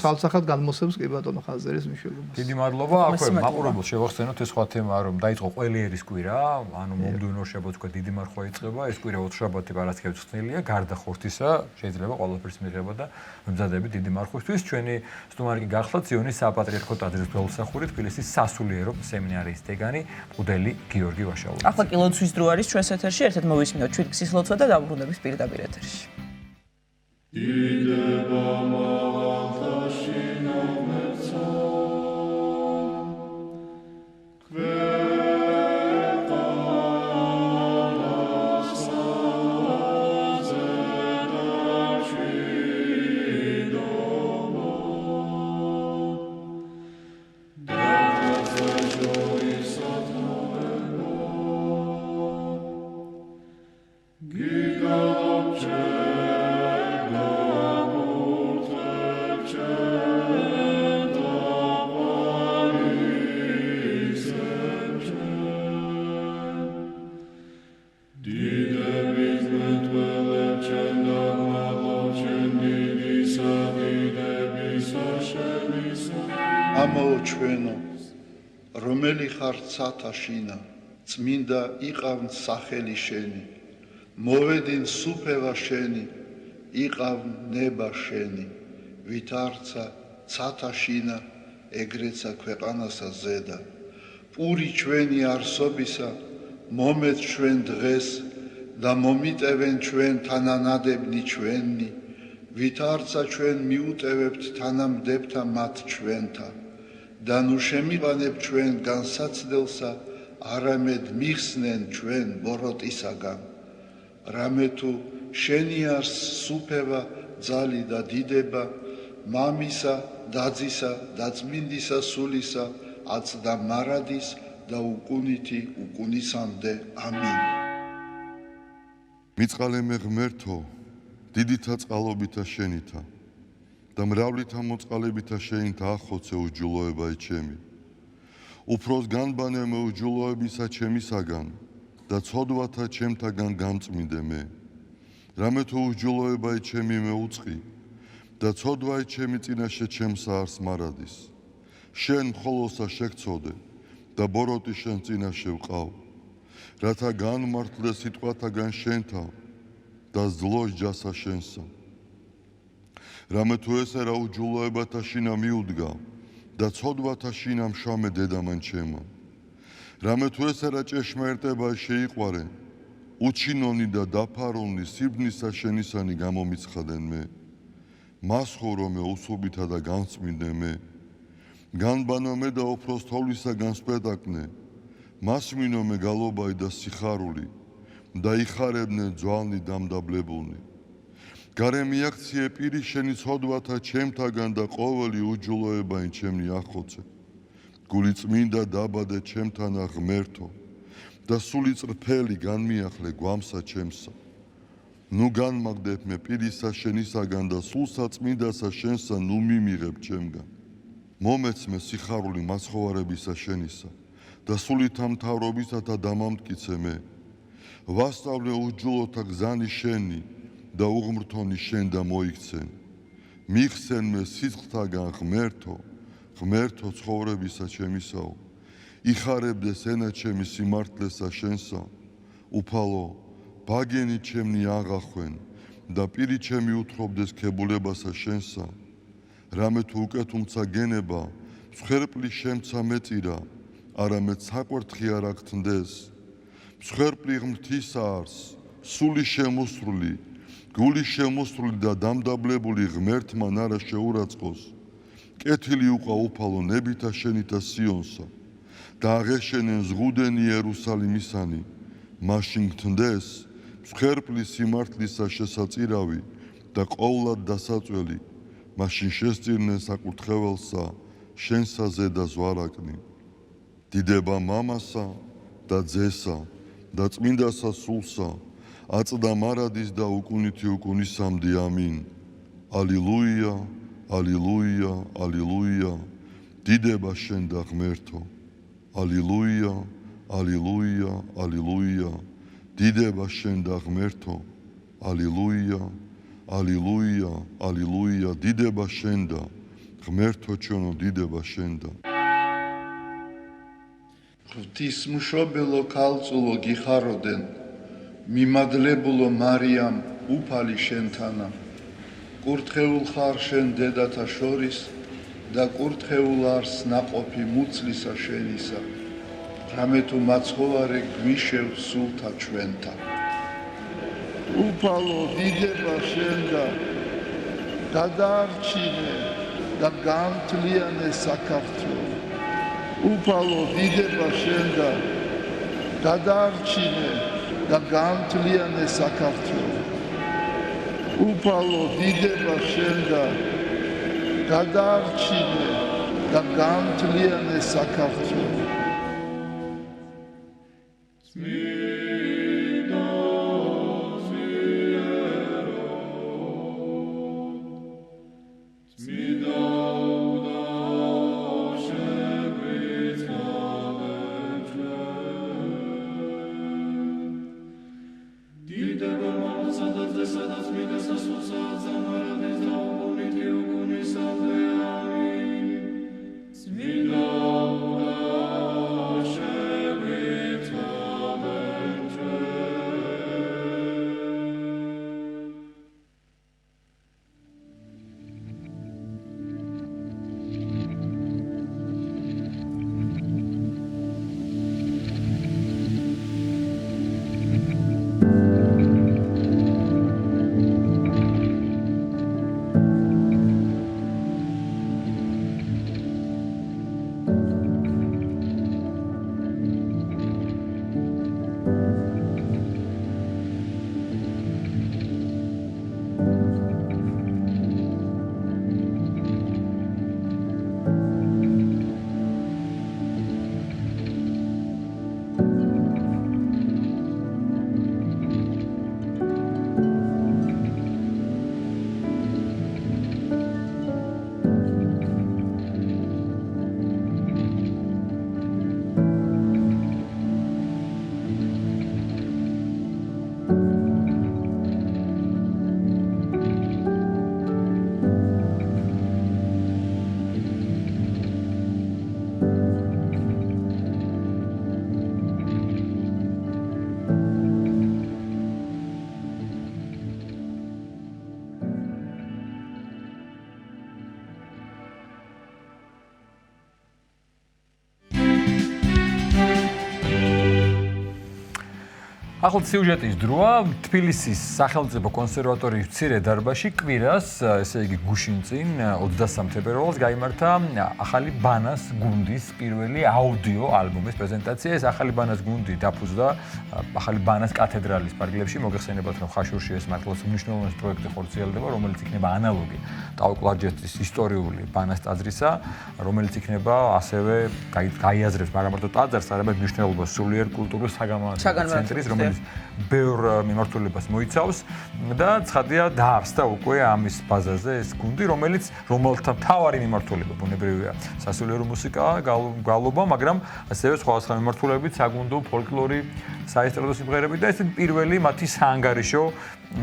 სალსახად განმოსებს კი ბატონო ხაზერის მნიშვნელობას. დიდი მადლობა. აქვე მაყურებელს შევახსენოთ ეს სხვა თემა, რომ დაიწყო ყველიერის კვირა, ანუ მომდევნო შაბათს დიდი მარხვა იწყება, ეს კვირა 4 შაბათი პარასკევს ხსნილია, გარდა ხორთისა, შეიძლება ყველაფერს მიღება და მზადები დიდი მარხვისთვის. ჩვენი სტუმარი კი გახლავთ ზიონის საპატრიარქო ტაძრის ველოსახური თბილისის სასულიერო სემინარიის დეგანი მღვდელი გიორგი ვაშაური. ახლა კი ლოცვის დრო არის ჩვენს ეთერში, ერთად მოვისმინოთ ჩვენს ლოცვა და დაუბრუნდებით პირდაპირ ეთერში. დიდება მაღალთაში ნომერცა ჩვენო რომელი ხარ ცათაშინა წმინდა იყავ სახელი შენი მოვედინ სუფევა შენი იყავ ნება შენი ვითარცა ცათაშინა ეგრეცა ქვეყანასა ზედა პური ჩვენი არსობისა მომეთ ჩვენ დღეს და მომიტევენ ჩვენ თანანადებნი ჩვენი ვითარცა ჩვენ მიუტევებთ თანამდებთა მათ ჩვენთა და ნუ შემიყანებ ჩვენ განსაცდელსა არამედ მიხსნენ ჩვენ ბოროტისაგან რამე თუ შენი არს სუფევა ძალი და დიდება მამისა დაძისა და წმინდისა სულისა აცდა მარადის და უკუნითი უკუნისამდე ამინ მიწყალე მე ღმერთო დიდითა წყალობითა შენითა და მრავლითა მოწყალებითა შენითა ახოცე უჯულოებაი ჩემი უფროს განბანე მე უჯულოებისა ჩემისაგან და ცოდვათა ჩემთაგან გამწმინდე მე რამე თუ უჯულოებაი ჩემი მე უწყი და ცოდვაი ჩემი წინაშე ჩემსა არს მარადის შენ მხოლოსა შეგწოდე და ბოროტი შენ წინაშე ვყავ რათა განმართლე სიტყვათაგან შენთა და ზლოს ჯასა შენსა რამე თუ ესე რა უჯულოებათა შინა მიუდგა და ცოდვათა შინა მშამე დედამან ჩემო რამე თუ ესე რა ჭეშმარიტება შეიყვარე უჩინონი და დაფარონი სიბნისა შენისანი გამომიცხადენ მე მას ხორო მე უსუბითა და განწმინდე მე განბანო მე და უფროს თოვლისაგან სპედაკნე მას მინო მე გალობაი და სიხარული და იხარებდნენ ძვალნი დამდაბლებულნი გარე მიაქციე პირი შენი ცოდვათა ჩემთაგან და ყოველი უჯულოებაი ჩემნი ახოცე გული წმინდა დაბადე ჩემთანა ღმერთო და სული წრფელი განმიახლე გვამსა ჩემსა ნუ განმაგდებ მე პირისა შენისაგან და სულსა წმინდასა შენსა ნუ მიმიღებ ჩემგან მომეცმე სიხარული მაცხოვარებისა შენისა და სულითა მთავრობისა და დამამტკიცე მე ვასწავლე უჯულოთა გზანი შენი და უღმრთონი შენ და მოიქცენ მიხსენ მე სიცხთაგან ღმერთო ღმერთო ცხოვრებისა ჩემისაო იხარებდეს ენა ჩემი სიმართლესა შენსა უფალო ბაგენი ჩემნი აღახვენ და პირი ჩემი უთხრობდეს ქებულებასა შენსა რამე თუ უკეთუმცა გენება მსხვერპლი შემცა მეწირა არამედ საკვერთხი არ აგთნდეს მსხვერპლი ღმრთისა არს სული შემოსრული გული შემოსრული და დამდაბლებული ღმერთმან არა შეურაცხყოს კეთილი უყვა უფალო ნებითა შენითა სიონსა და აღეშენენ ზღუდენი იერუსალიმისანი მაშინ გთნდეს მსხვერპლი სიმართლისა შესაწირავი და ყოვლად დასაწველი მაშინ შესწირნენ საკურთხეველსა შენსა ზედა ზვარაკნი დიდება მამასა და ძესა და წმინდასა სულსა აწდა მარადის და უკუნითი უკუნისამდე ამინ ალილუია ალილუია ალილუია დიდება შენ და ღმერთო ალილუია ალილუია ალილუია დიდება შენ და ღმერთო, ალილუია, ალილუია, ალილუია, დიდება შენ და ღმერთო ჩვენო, დიდება შენ და ღვთისმშობელო ქალწულო გიხაროდენ, მიმადლებულო მარიამ უფალი შენთანა, კურთხეულ ხარ შენ დედათა შორის და კურთხეულ არს ნაყოფი მუცლისა შენისა, რამე თუ მაცხოვარე გვიშევ სულთა ჩვენთა. უფალო დიდება შენ და გადაარჩინე და გამთლიანე საქართველო. უფალო დიდება შენ და გადაარჩინე და გამთლიანე საქართველო. უფალო დიდება შენ და გადაარჩინე და გამთლიანე საქართველო. ახლა სიუჟეტის დროა თბილისის სახელმწიფო კონსერვატორიის მცირე დარბაზში კვირას, ესე იგი გუშინ წინ 23 თებერვალს გაიმართა ახალი ბანას გუნდის პირველი აუდიო ალბომის პრეზენტაცია. ეს ახალი ბანას გუნდი დაფუძნდა ახალი ბანას კათედრალის პარკლებში. მოგეხსენებათ, რომ ხაშურში ეს მართლაც მნიშვნელოვანი პროექტი ხორციელდება, რომელიც იქნება ანალოგი ტაო-კლარჯეთის ისტორიული ბანას ტაძრისა, რომელიც იქნება ასევე გაიაზრებს არა მარტო ტაძარს, არამედ მნიშვნელობას სულიერ კულტურულ საგანმანათლებლო ცენტრის, რომელიც ბევრ მიმართულებას მოიცავს და ცხადია დაარსდა უკვე ამის ბაზაზე ეს გუნდი, რომელთა მთავარი მიმართულება ბუნებრივია სასულიერო მუსიკა, გალობა, მაგრამ ასევე სხვადასხვა მიმართულებებით საგუნდო, ფოლკლორი, საესტრადო სიმღერები და ეს პირველი მათი საანგარიშო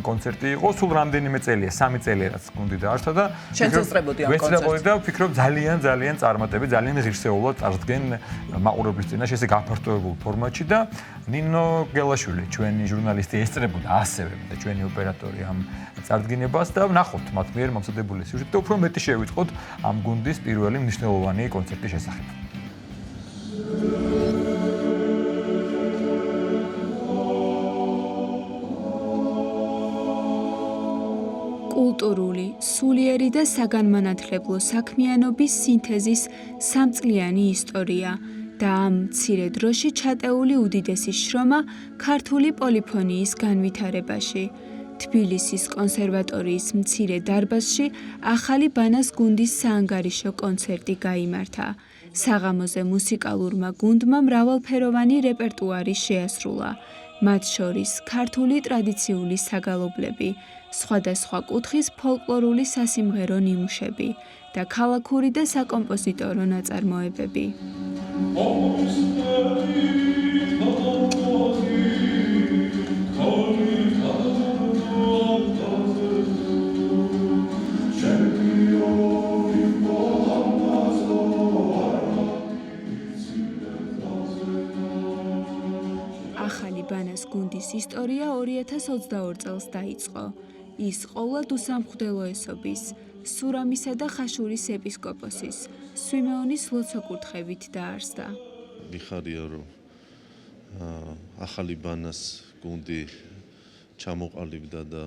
კონცერტი იყო. სულ რამდენიმე წელია, 3 წელი რაც გუნდი დაარსდა და შეწესწრებოდი ამ კონცერტს და ვფიქრობ ძალიან წარმატები, ძალიან ღირსეულად წარსდგენ მაყურებლის წინაშე ესე გაფართოებულ ფორმატში და ნინო გელაშვილი, ჩვენი ჟურნალისტი ესწრებოდა ასევე და ჩვენი ოპერატორი ამ წარდგინებას და ვნახოთ მათ მიერ მომზადებული სიუჟეტი და უფრო მეტი შევიტყოთ ამ გუნდის პირველი მნიშვნელოვანი კონცერტის შესახებ. კულტურული, სულიერი და საგანმანათლებლო საქმიანობის სინთეზის სამწლიანი ისტორია და ამ მცირე დროში ჩატეული უდიდესი შრომა ქართული პოლიფონიის განვითარებაში. თბილისის კონსერვატორიის მცირე დარბაზში ახალი ბანას გუნდის საანგარიშო კონცერტი გაიმართა. საღამოზე მუსიკალურმა გუნდმა მრავალფეროვანი რეპერტუარი შეასრულა. მათ შორის ქართული ტრადიციული საგალობლები, სხვადასხვა კუთხის ფოლკლორული სასიმღერო ნიმუშები და ქალაქური და საკომპოზიტორო ნაწარმოებები. ბანას გუნდის ისტორია 2022 წელს დაიწყო. ის ყოვლად უსამხდელო ესობის, სურამისა და ხაშურის ეპისკოპოსის, სვიმეონის ლოცვა-კურთხევით დაარსდა. მიხარია რომ ახალი ბანას გუნდი ჩამოყალიბდა და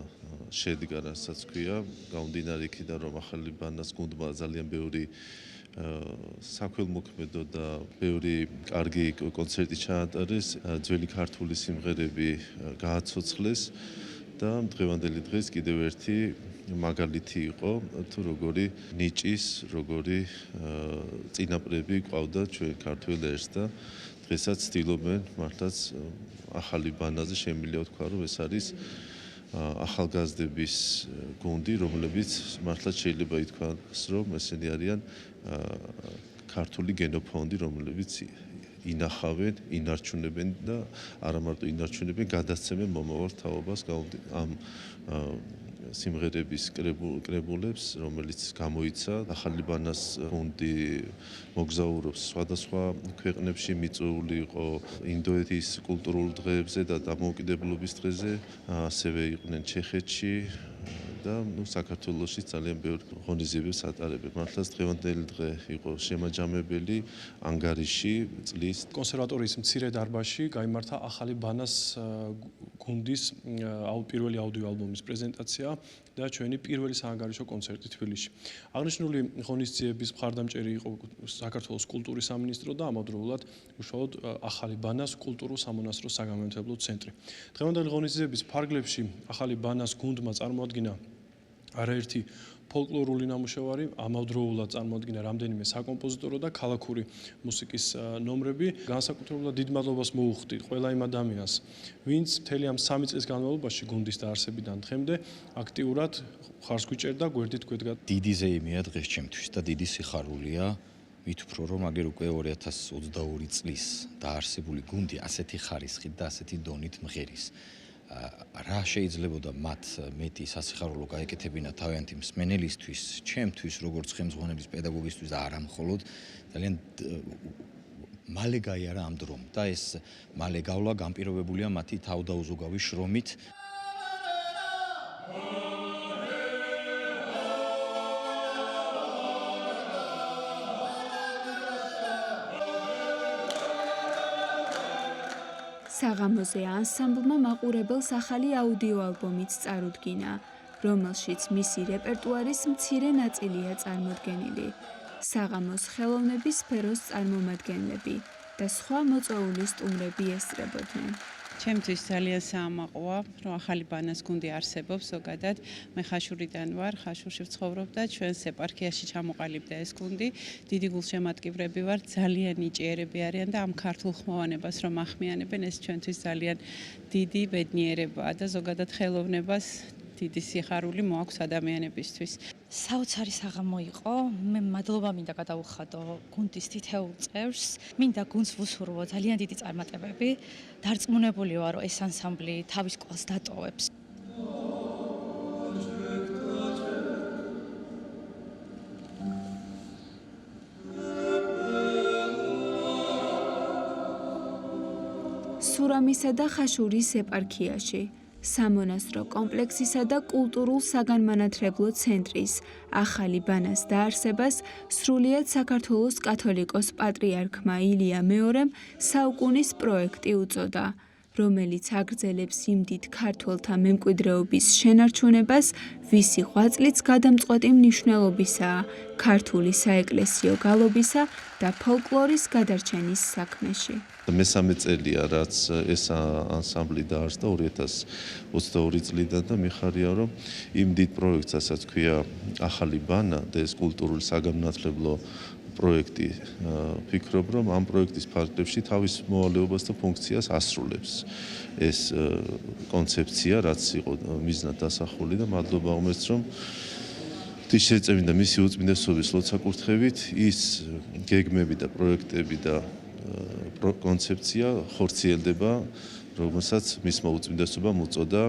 შედგა, რასაც ქვია, გამომდინარე იქიდან რომ ახალი ბანას გუნდმა ძალიან ბევრი საქველმოქმედო და ბევრი კარგი კონცერტი ჩაატარეს, ძველი ქართული სიმღერები გააცოცხლეს და დღევანდელი დღეს კიდევ ერთი მაგალითი იყო თუ როგორი ნიჭის, როგორი წინაპრები ყავდა ჩვენ ქართველ ერს და დღესაც ცდილობენ მართლაც ახალი ბანაზე შემიძლია ვთქვა რომ ეს არის ახალგაზრდების გუნდი, რომლებიც მართლაც შეიძლება ითქვას რომ ესენი არიან ქართული გენოფონდი, რომლებიც ინახავენ, ინარჩუნებენ და არა მარტო ინარჩუნებენ, გადასცემენ მომავალ თაობას ამ სიმღერების კრებულებს, რომელიც გამოიცა ახალი ბანას გუნდი მოგზაურობს სხვადასხვა ქვეყნებში, მიწვეული იყო ინდოეთის კულტურულ დღეებზე და დამოუკიდებლობის დღეზე, ასევე იყვნენ ჩეხეთში და საქართველოში ძალიან ბევრ ღონისძიებებს ატარებენ. მართლაც დღევანდელი დღე იყო შემაჯამებელი ანგარიში წლის კონსერვატორიის მცირე დარბაზში გაიმართა ახალი ბანას გუნდის პირველი აუდიო ალბომის პრეზენტაცია და ჩვენი პირველი საანგარიშო კონცერტი თბილისში. აღნიშნული ღონისძიების მხარდამჭერი იყო საქართველოს კულტურის სამინისტრო და ამავდროულად უშუალოდ ახალი ბანას კულტურულ-სამონასტრო საგამომთებლო ცენტრი. დღევანდელი ღონისძიების ფარგლებში ახალი ბანას გუნდმა წარმოადგინა არაერთი ფოლკლორული ნამუშევარი, ამავდროულად წარმოადგინა რამდენიმე საკომპოზიტორო და ქალაქური მუსიკის ნომრები. განსაკუთრებულად დიდ მადლობას მოუხდი ყველა იმ ადამიანს, ვინც მთელი ამ 3 წლის განმავლობაში გუნდის დაარსებიდან დღემდე აქტიურად ხარს გვიჭერდა, გვერდით გვედგა. დიდი ზეიმია დღეს ჩემთვის და დიდი სიხარულია, მით უფრო რომ აგერ უკვე 2022 წლის დაარსებული გუნდი ასეთი ხარისხით და ასეთი დონით მღერის. რა შეიძლებოდა მათ მეტი სასიხარულო გაეკეთებინა თავიანთი მსმენელისთვის, ჩემთვის, როგორც ხელმძღვანელის პედაგოგისთვის და არა მხოლოდ ძალიან მალე გაიარა ამ დრომ და ეს მალე გავლა განპირობებულია მათი თავდაუზოგავი შრომით. საღამოზე ანსამბლმა მაყურებელს ახალი აუდიო ალბომიც წარუდგინა, რომელშიც მისი რეპერტუარის მცირე ნაწილია წარმოდგენილი. საღამოს ხელოვნების სფეროს წარმომადგენლები და სხვა მოწვეული სტუმრები ესწრებოდნენ. ჩემთვის ძალიან საამაყოა, რომ ახალი ბანას გუნდი არსებობს ზოგადად. მე ხაშურიდან ვარ, ხაშურში ვცხოვრობ და ჩვენს ეპარქიაში ჩამოყალიბდა ეს გუნდი. დიდი გულშემატკივრები ვარ, ძალიან ნიჭიერები არიან და ამ ქართულ ხმოვანებას რომ ახმიანებენ, ეს ჩვენთვის ძალიან დიდი ბედნიერებაა და ზოგადად ხელოვნებას დიდი სიხარული მოაქვს ადამიანებისთვის. საოცარი საღამო იყო. მე მადლობა მინდა გადაუხადო გუნდის თითოეულ წევრს. მინდა გუნდს ვუსურვო ძალიან დიდი წარმატებები. დარწმუნებული ვარ, რომ ეს ანსამბლი თავის კვალს დატოვებს. სურამისა და ხაშურის ეპარქიაში სამონასტრო კომპლექსისა და კულტურულ-საგანმანათლებლო ცენტრის ახალი ბანას დაარსებას სრულიად საქართველოს კათოლიკოს პატრიარქმა ილია მეორემ საუკუნის პროექტი უწოდა, რომელიც აგრძელებს იმდით ქართველთა მემკვიდრეობის შენარჩუნებას, ვისი ღვაწლიც გადამწყვეტი მნიშვნელობისაა ქართული საეკლესიო გალობისა და ფოლკლორის გადარჩენის საქმეში. მესამე წელია, რაც ეს ანსამბლი დაარსდა 2022 წლიდან და მიხარია, რომ იმ დიდ პროექტს, რასაც ქვია ახალი ბანა და ეს კულტურული საგამონათლებლო პროექტი, ვფიქრობ, რომ ამ პროექტის ფარგლებში თავის მოვალეობას და ფუნქციას ასრულებს. ეს კონცეფცია, რაც იყო მიზნად დასახული და მადლობა უმეც, რომ ღვთისმშეწევი და მისი უწმინდესობის ლოცვა-კურთხევით ის გეგმები და პროექტები და კონცეფცია ხორციელდება, რომელსაც მისმა უწმინდესობამ უწოდა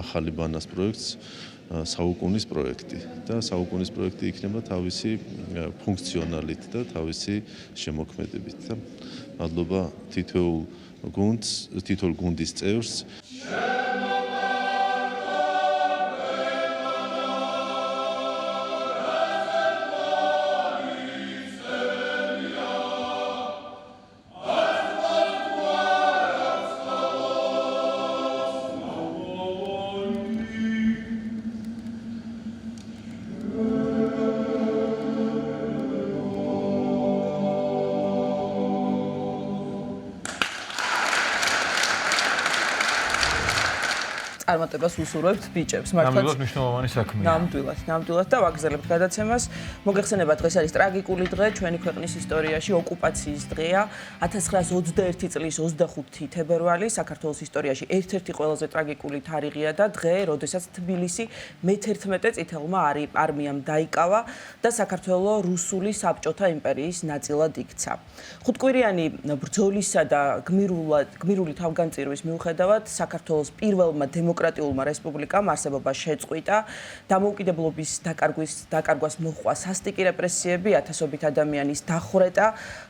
ახალი ბანას პროექტს საუკუნის პროექტი და საუკუნის პროექტი იქნება თავისი ფუნქციონალით და თავისი შემოქმედებით და მადლობა თითოეულ გუნდს, თითოეულ გუნდის წევრს. წარმატებას უსურვებთ ბიჭებს. ნამდვილად მნიშვნელოვანი საქმეა. ნამდვილად და ვაგრძელებთ გადაცემას. მოგეხსენება დღეს არის ტრაგიკული დღე ჩვენი ქვეყნის ისტორიაში, ოკუპაციის დღეა. 1921 წლის 25 თებერვალი საქართველოს ისტორიაში ერთ-ერთი ყველაზე ტრაგიკული თარიღია და დღე, როდესაც თბილისი მე-11 წითელმა არმიამ დაიკავა და საქართველო რუსული საბჭოთა იმპერიის ნაწილად იქცა. ხუთკვირიანი ბრძოლისა და გმირული თავგანწირვის მიუხედავად საქართველოს პირველმა დემოკრატიულმა რესპუბლიკამ არსებობა შეწყვიტა, დამოუკიდებლობის დაკარგვას მოჰყვა სასტიკი რეპრესიები, ათასობით ადამიანის დახვრეტა,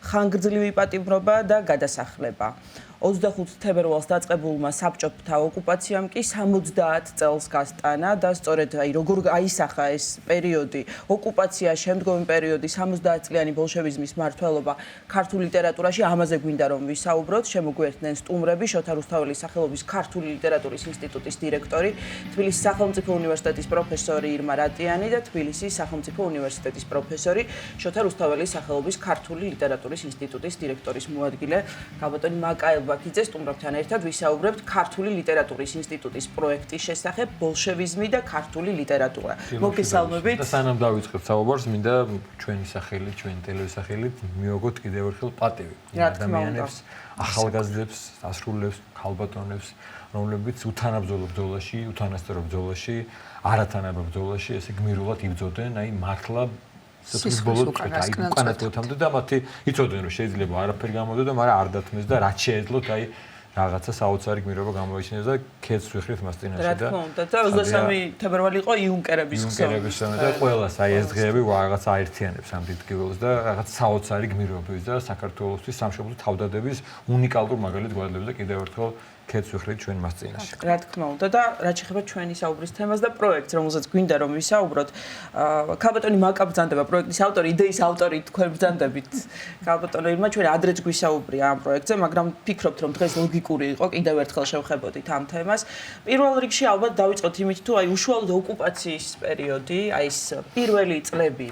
ხანგრძლივი პატიმრობა და გადასახლება. 25 თებერვალს დაწყებულმა საბჭოთა ოკუპაციამ კი 70 წელს გასტანა და სწორედ როგორ აისახა ეს პერიოდი, ოკუპაცია, შემდგომი პერიოდი, 70 წლიანი ბოლშევიზმის მმართველობა ქართულ ლიტერატურაში, ამაზე გვინდა რომ ვისაუბროთ. შემოგვიერთდნენ სტუმრები, შოთა რუსთაველის სახელობის ქართული ლიტერატურის ინსტიტუტის დირექტორი, თბილისის სახელმწიფო უნივერსიტეტის პროფესორი ირმა რატიანი და თბილისის სახელმწიფო უნივერსიტეტის პროფესორი, შოთა რუსთაველის სახელობის ქართული ლიტერატურის ინსტიტუტის დირექტორის მოადგილე, გაბატონი მაკაელ ბაქიძე. სტუმრებთან ერთად ვისაუბრებთ ქართული ლიტერატურის ინსტიტუტის პროექტის შესახებ, ბოლშევიზმი და ქართული ლიტერატურა. მოგესალმებით. და სანამ დავიწყებთ საუბარს, მინდა ჩვენი სახელით, ჩვენი ტელევიზიის სახელით მივაგოთ კიდევ ერთხელ პატივი ადამიანებს, ახალგაზრდებს, ასრულებს, ქალბატონებს, რომლებიც უთანაბრძოლო ბრძოლაში, უთანასწორო ბრძოლაში, არათანაბო ბრძოლაში ესე გმირულად იბრძოდნენ, აი მართლა უკანასკნელთამდე და მათი იცოდნენ რომ შეიძლება არაფერი გამოდოდა, მაგრამ არ დათმეს და რაც შეეძლოთ აი რაღაცა საოცარი გმირობა გამოიჩინეს და ქეთს ვიხრით მას წინაშე და რა თქმა უნდა და 23 თებერვალი იყო იუნკერების ხსოვნა და ყველას აი ეს დღეები რაღაცა აერთიანებს ამ დიდგიველს და რაღაც საოცარი გმირობის და საქართველოსთვის სამშობლო თავდადების უნიკალურ მაგალითს გვაძლევს და კიდევ ერთხელ ქეთს ვიხრით ჩვენ მას წინაშე. რა თქმა უნდა და რაც შეეხება ჩვენი საუბრის თემას და პროექტს, რომელზეც გვინდა რომ ვისაუბროთ. ქალბატონი მაკა ბრძანდება პროექტის ავტორი, იდეის ავტორი თქვენ ბრძანდებით. ქალბატონო ირმა ჩვენ ადრეც გვისაუბრია ამ პროექტზე, მაგრამ ფიქრობთ რომ დღეს ლოგიკური იყო კიდევ ერთხელ შევხებოდით ამ თემას. პირველ რიგში ალბათ დავიწყოთ იმით თუ აი უშუალოდ ოკუპაციის პერიოდი, აი ეს პირველი წლები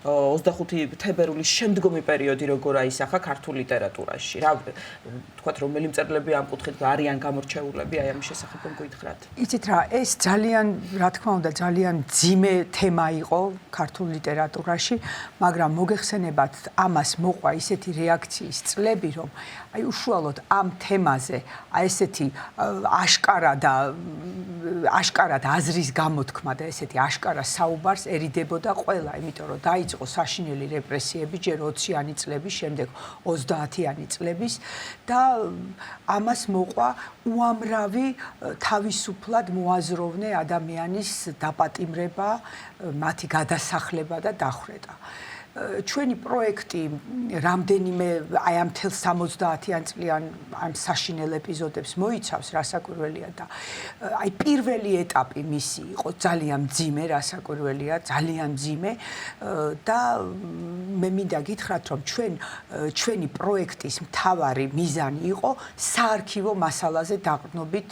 25 თებერვლის შემდგომი პერიოდი როგორ აისახა ქართულ ლიტერატურაში. რა ვთქვათ, რომელი მწერლები ამ კუთხით არიან გამორჩეულები, აი ამის შესახებ გითხრათ. იცით რა, ეს ძალიან, რა თქმა უნდა, ძალიან ძიმე თემა იყო ქართულ ლიტერატურაში, მაგრამ მოგეხსენებათ, ამას მოყვა ისეთი რეაქციის წლები, რომ აი უშუალოდ ამ თემაზე, აი ესეთი აშკარად აზრის გამოთქმა და ესეთი აშკარა საუბარს ერიდებოდა ყველა, იმიტომ რომ დაიწყო საშინელი რეპრესიები ჯერ 20-იანი წლების, შემდეგ 30-იანი წლების და ამას მოყვა უამრავი თავისუფლად მოაზროვნე ადამიანის დაპატიმრება, მათი გადასახლება და დახვრეტა. ჩვენი პროექტი რამდენიმე აი ამ თელ 70-იან წლიან ამ საშინელ ეპიზოდებს მოიცავს, რასაკვირველია და აი პირველი ეტაპი მისი იყო ძალიან მძიმე, რასაკვირველია, ძალიან მძიმე და მე მინდა გითხრათ, რომ ჩვენი პროექტის მთავარი მიზანი იყო საარქივო მასალაზე დაყრდნობით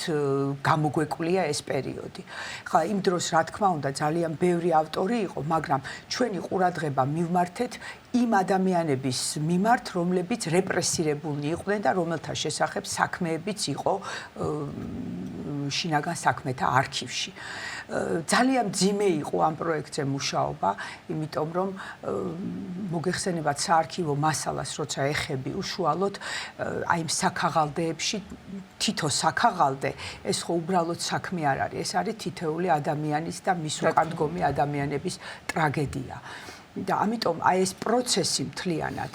გამოგვეკვლია ეს პერიოდი. ხა იმ დროს რა თქმა უნდა ძალიან ბევრი ავტორი იყო, მაგრამ ჩვენი ყურადღება მივმართ იმ ადამიანების მიმართ, რომლებიც რეპრესირებულნი იყვნენ და რომელთა შესახებ საქმეებიც იყო შინაგან საქმეთა არქივში. ძალიან მძიმე იყო ამ პროექტზე მუშაობა, იმიტომ რომ მოგეხსენებათ საარქივო მასალას, როცა ეხები უშუალოდ აი იმ საქაღალდეებში თითო საქაღალდე, ეს ხო უბრალოდ საქმე არ არის, ეს არის თითოეული ადამიანის და მის უკან დგომი ადამიანების ტრაგედია. და ამიტომ აი ეს პროცესი მთლიანად,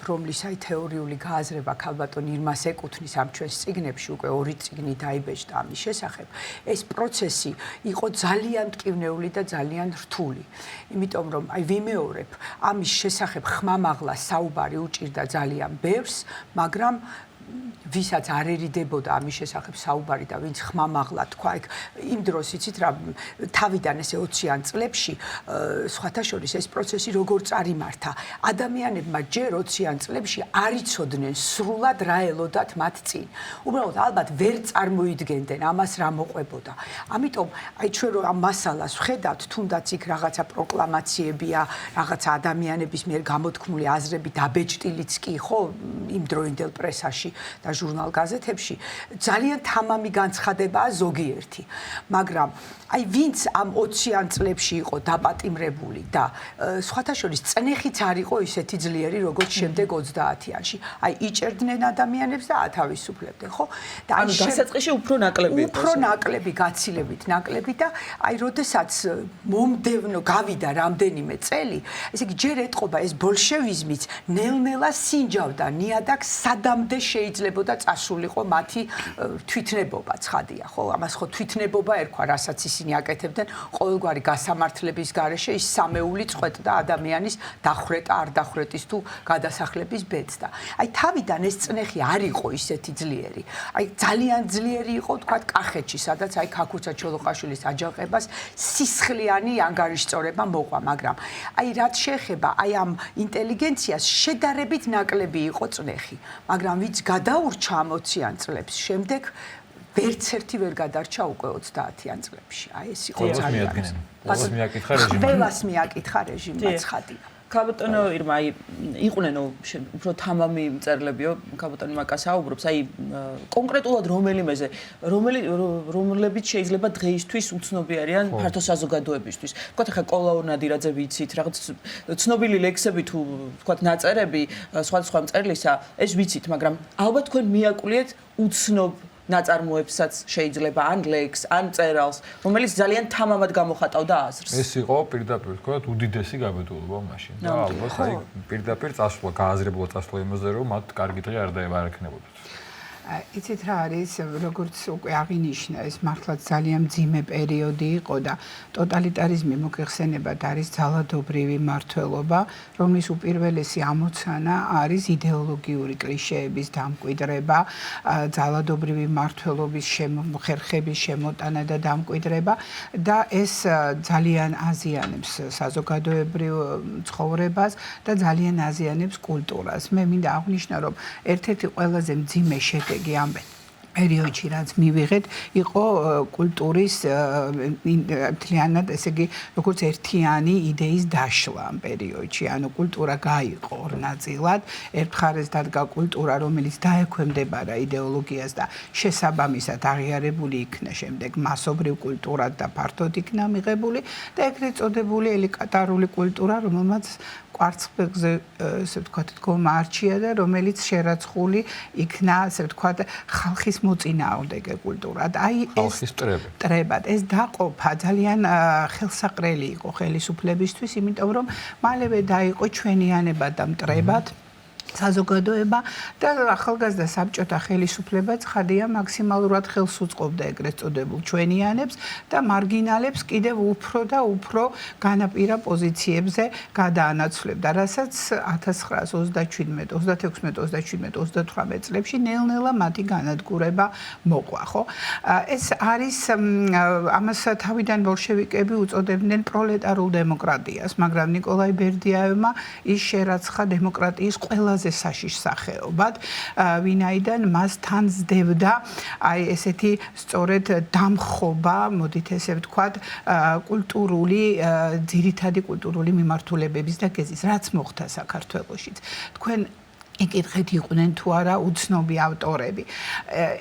რომლის აი თეორიული გააზრება ქალბატონ ირმას ეკუთვნის ამ ჩვენს წიგნებში, უკვე 2 წიგნი დაიბეჭდა ამის შესახებ, ეს პროცესი იყო ძალიან მტკივნეული და ძალიან რთული. იმიტომ რომ აი ვიმეორებ, ამის შესახებ ხმამაღლა საუბარი უჭირდა ძალიან ბევრს, მაგრამ ვისაც არ ერიდებოდა ამის შესახებ საუბარი და ვინც ხმამაღლა თქვა, იქ იმ დროს იცით რა თავიდან ესე 20-იან წლებში სხვათა შორის ეს პროცესი როგორ წარიმართა. ადამიანებმა ჯერ 20-იან წლებში არ იცოდნენ სრულად რა ელოდათ მათ წინ. უბრალოდ ალბათ ვერ წარმოიდგენდნენ ამას რა მოყვებოდა. ამიტომ აი ჩვენ რომ ამ მასალას ვხედავთ, თუნდაც იქ რაღაცა პროკლამაციებია, რაღაცა ადამიანების მიერ გამოთქმული აზრები დაბეჭდილიც კი ხო იმ დროინდელ პრესაში და ჟურნალ გაზეთებში ძალიან თამამი განცხადებაა ზოგიერთი. მაგრამ აი ვინც ამ 20-იან წლებში იყო დაპატიმრებული და სხვათა შორის წნეხიც არ იყო ისეთი ძლიერი როგორც შემდეგ 30-იანში. აი იჭერდნენ ადამიანებს და ათავისუფლებდნენ, ხო? და ანუ დასაწყისში უფრო ნაკლები იყო. უფრო ნაკლები, გაცილებით ნაკლები და აი როდესაც მომდევნო გავიდა რამდენიმე წელი, ესე იგი ჯერ ეტყობა ეს ბოლშევიზმიც ნელ-ნელა სინჯავდა ნიადაგს, სადამდე შეიძლებოდა წასულიყო მათი თვითნებობა ცხადია, ხო? ამას ხო თვითნებობა ერქვა, რასაც ისინი აკეთებდნენ ყოველგვარი გასამართლების გარეშე ის სამეული წყვეტდა ადამიანის დახვრეტა არ დახვრეტის თუ გადასახლების ბედს და აი თავიდან ეს წნეხი არ იყო ისეთი ძლიერი. აი ძალიან ძლიერი იყო თქვა კახეთში, სადაც აი ქაქუცა ჩოლოყაშვილის აჯანყებას სისხლიანი ანგარიშწორება მოყვა, მაგრამ აი რაც შეეხება აი ამ ინტელიგენციას შედარებით ნაკლები იყო წნეხი, მაგრამ ვინც გადაურჩა ამ 20-იან წლებს შემდეგ ვერც ერთი ვერ გადარჩა უკვე 30-იან წლებში. აი ეს იყო ძალიან ყველას მიაკითხა რეჟიმი. ყველას მიაკითხა რეჟიმმა ცხადია. ქაბოტონო ირმა, აი იყვნენ უფრო თამამი მწერლებიო, ქაბოტონი მაკა საუბრობს, აი კონკრეტულად რომელიმეზე, რომლებიც შეიძლება დღეისთვის უცნობი არიან ფართო საზოგადოებისთვის. თქვათ ახლა კოლაურ ნადირაძე ვიცით, რაღაც ცნობილი ლექსები თუ თქვათ ნაწერები სხვადასხვა მწერლისა, ეს ვიცით, მაგრამ ალბათ თქვენ მიაკულიეთ უცნობ ნაწარმოებსაც შეიძლება ან ლექს, ან წერალს, რომელიც ძალიან თამამად გამოხატავდა აზრს. ეს იყო პირდაპირ თქვათ უდიდესი გაბედულობა მაშინ. და ალბათ აი პირდაპირ წასვლა, გააზრებულა წასვლა იმაზე, რომ მათ კარგი დღე არ დაეპარქნებოდათ. იცით რა არის, როგორც უკვე აღინიშნა, ეს მართლაც ძალიან მძიმე პერიოდი იყო და ტოტალიტარიზმი მოიხსენებათ არის ძალადობრივი მმართველობა, რომლის უპირველესი ამოცანა არის იდეოლოგიური კლიშეების დამკვიდრება, ძალადობრივი მმართველობის ხერხების შემოტანა და დამკვიდრება და ეს ძალიან აზიანებს საზოგადოებრივ ცხოვრებას და ძალიან აზიანებს კულტურას. მე მინდა აღვნიშნო, რომ ერთ-ერთი ყველაზე მძიმე შედეგი ამ პერიოდში რაც მივიღეთ იყო კულტურის მთლიანად ესე იგი როგორც ერთიანი იდეის დაშლა ამ პერიოდში. ანუ კულტურა გაიყო ორ ნაწილად. ერთ მხარეს დადგა კულტურა, რომელიც დაექვემდებარა იდეოლოგიას და შესაბამისად აღიარებული იქნა შემდეგ მასობრივ კულტურად და ფართოდ იქნა მიღებული და ეგრეთ წოდებული ელიტარული კულტურა, რომელმაც კვარცხლბეკზე ესე ვთქვათ დგომა არჩია და რომელიც შერაცხული იქნა ასე ვთქვათ ხალხის მოწინააღმდეგე კულტურად. აი ეს მტრებად ეს დაყოფა ძალიან ხელსაყრელი იყო ხელისუფლებისთვის, იმიტომ რომ მალევე დაიყო ჩვენიანება და მტრებად საზოგადოება და ახალგაზრდა საბჭოთა ხელისუფლება ცხადია მაქსიმალურად ხელს უწყობდა ეგრეთ წოდებულ ჩვენიანებს და მარგინალებს კიდევ უფრო და უფრო განაპირა პოზიციებზე გადაანაცვლებდა, რასაც 1937, 36, 37, 38 წლებში ნელ-ნელა მათი განადგურება მოყვა, ხო? ეს არის ამას თავიდან ბოლშევიკები უწოდებდნენ პროლეტარულ დემოკრატიას, მაგრამ ნიკოლაი ბერდიაევმა ის შერაცხა დემოკრატიის ყველაზე საშიშ სახეობად, ვინაიდან მას თან ზდევდა აი ესეთი სწორედ დამხობა, მოდით ესე ვთქვათ, კულტურული, ძირითადი კულტურული მიმართულებების და გეზის, რაც მოხდა საქართველოშიც. თქვენ იკითხეთ იყვნენ თუ არა უცნობი ავტორები.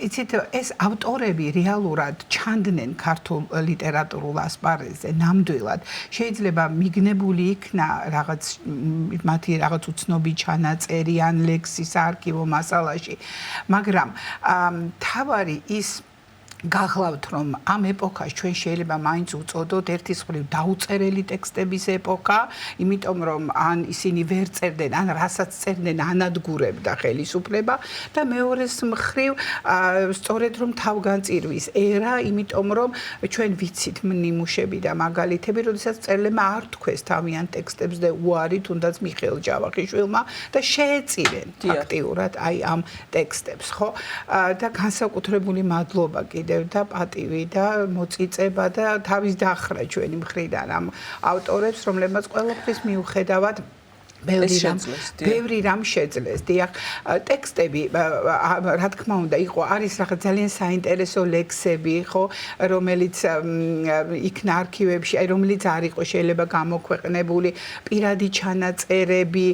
იცით, ეს ავტორები რეალურად ჩანდნენ ქართულ ლიტერატურულ ასპარეზზე ნამდვილად. შეიძლება მიგნებული იქნა რაღაც მათი რაღაც უცნობი ჩანაწერი ან ლექსის არქივო მასალაში, მაგრამ თავარი ის გახლავთ რომ ამ ეპოქას ჩვენ შეიძლება მაინც უწოდოთ ერთის მხრივ დაუწერელი ტექსტების ეპოქა, იმიტომ რომ ან ისინი ვერ წერდნენ, ან რასაც წერდნენ ანადგურებდა ხელისუფლება და მეორეს მხრივ სწორედ რომ თავგანწირვის ერა, იმიტომ რომ ჩვენ ვიცით ნიმუშები და მაგალითები, როდესაც წერლებმა არ თქვეს თავიანთ ტექსტებს და უარი თუნდაც მიხეილ ჯავახიშვილმა და შეეწირენ აქტიურად აი ამ ტექსტებს, ხო? და განსაკუთრებული მადლობა კიდევ და პატივი და მოწიწება და თავის დახრა ჩვენი მხრიდან ამ ავტორებს, რომლებმაც ყველაფრის მიუხედავად ბევრი რამ შეძლეს. დიახ, ტექსტები, რა თქმა უნდა, არის რაღაც ძალიან საინტერესო ლექსები, ხო, რომელიც იქნა არქივებში, რომელიც არ იყო შეიძლება გამოქვეყნებული, პირადი ჩანაწერები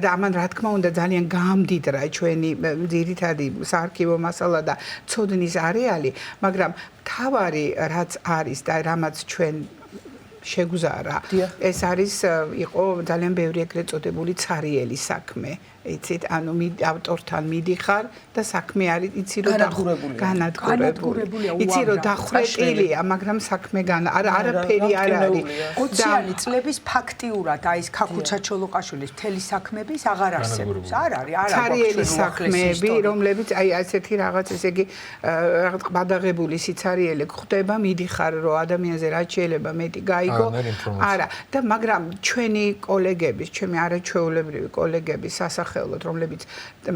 და ამან რა თქმა უნდა ძალიან გამდიდრა ჩვენი ძირითადი საარქივო მასალა და ცოდნის არეალი, მაგრამ თავარი რაც არის და რამაც ჩვენ შეგვზარა ეს არის იყო ძალიან ბევრი ეგრეთ წოდებული ცარიელი საქმე იცით ანუ ავტორთან მიდიხარ და საქმე არის იცი რომ განადგურებულია იცი რომ დახრეტილია მაგრამ საქმე არაფერი არ არის 20-იანი წლების ფაქტიურად აი ეს ქაქუცა ჩოლოყაშვილის მთელი საქმების აღარ არსებობს არ არის ცარიელი საქმეები რომლებიც აი ასეთი რაღაც ესე იგი რაღაც ყბადაღებული სიცარიელი ხდება მიდიხარ რომ ადამიანზე რაც შეიძლება მეტი გაიგო არა და მაგრამ ჩვენი კოლეგების ჩემი არაჩვეულებრივი კოლეგების სასახელოდ რომლებიც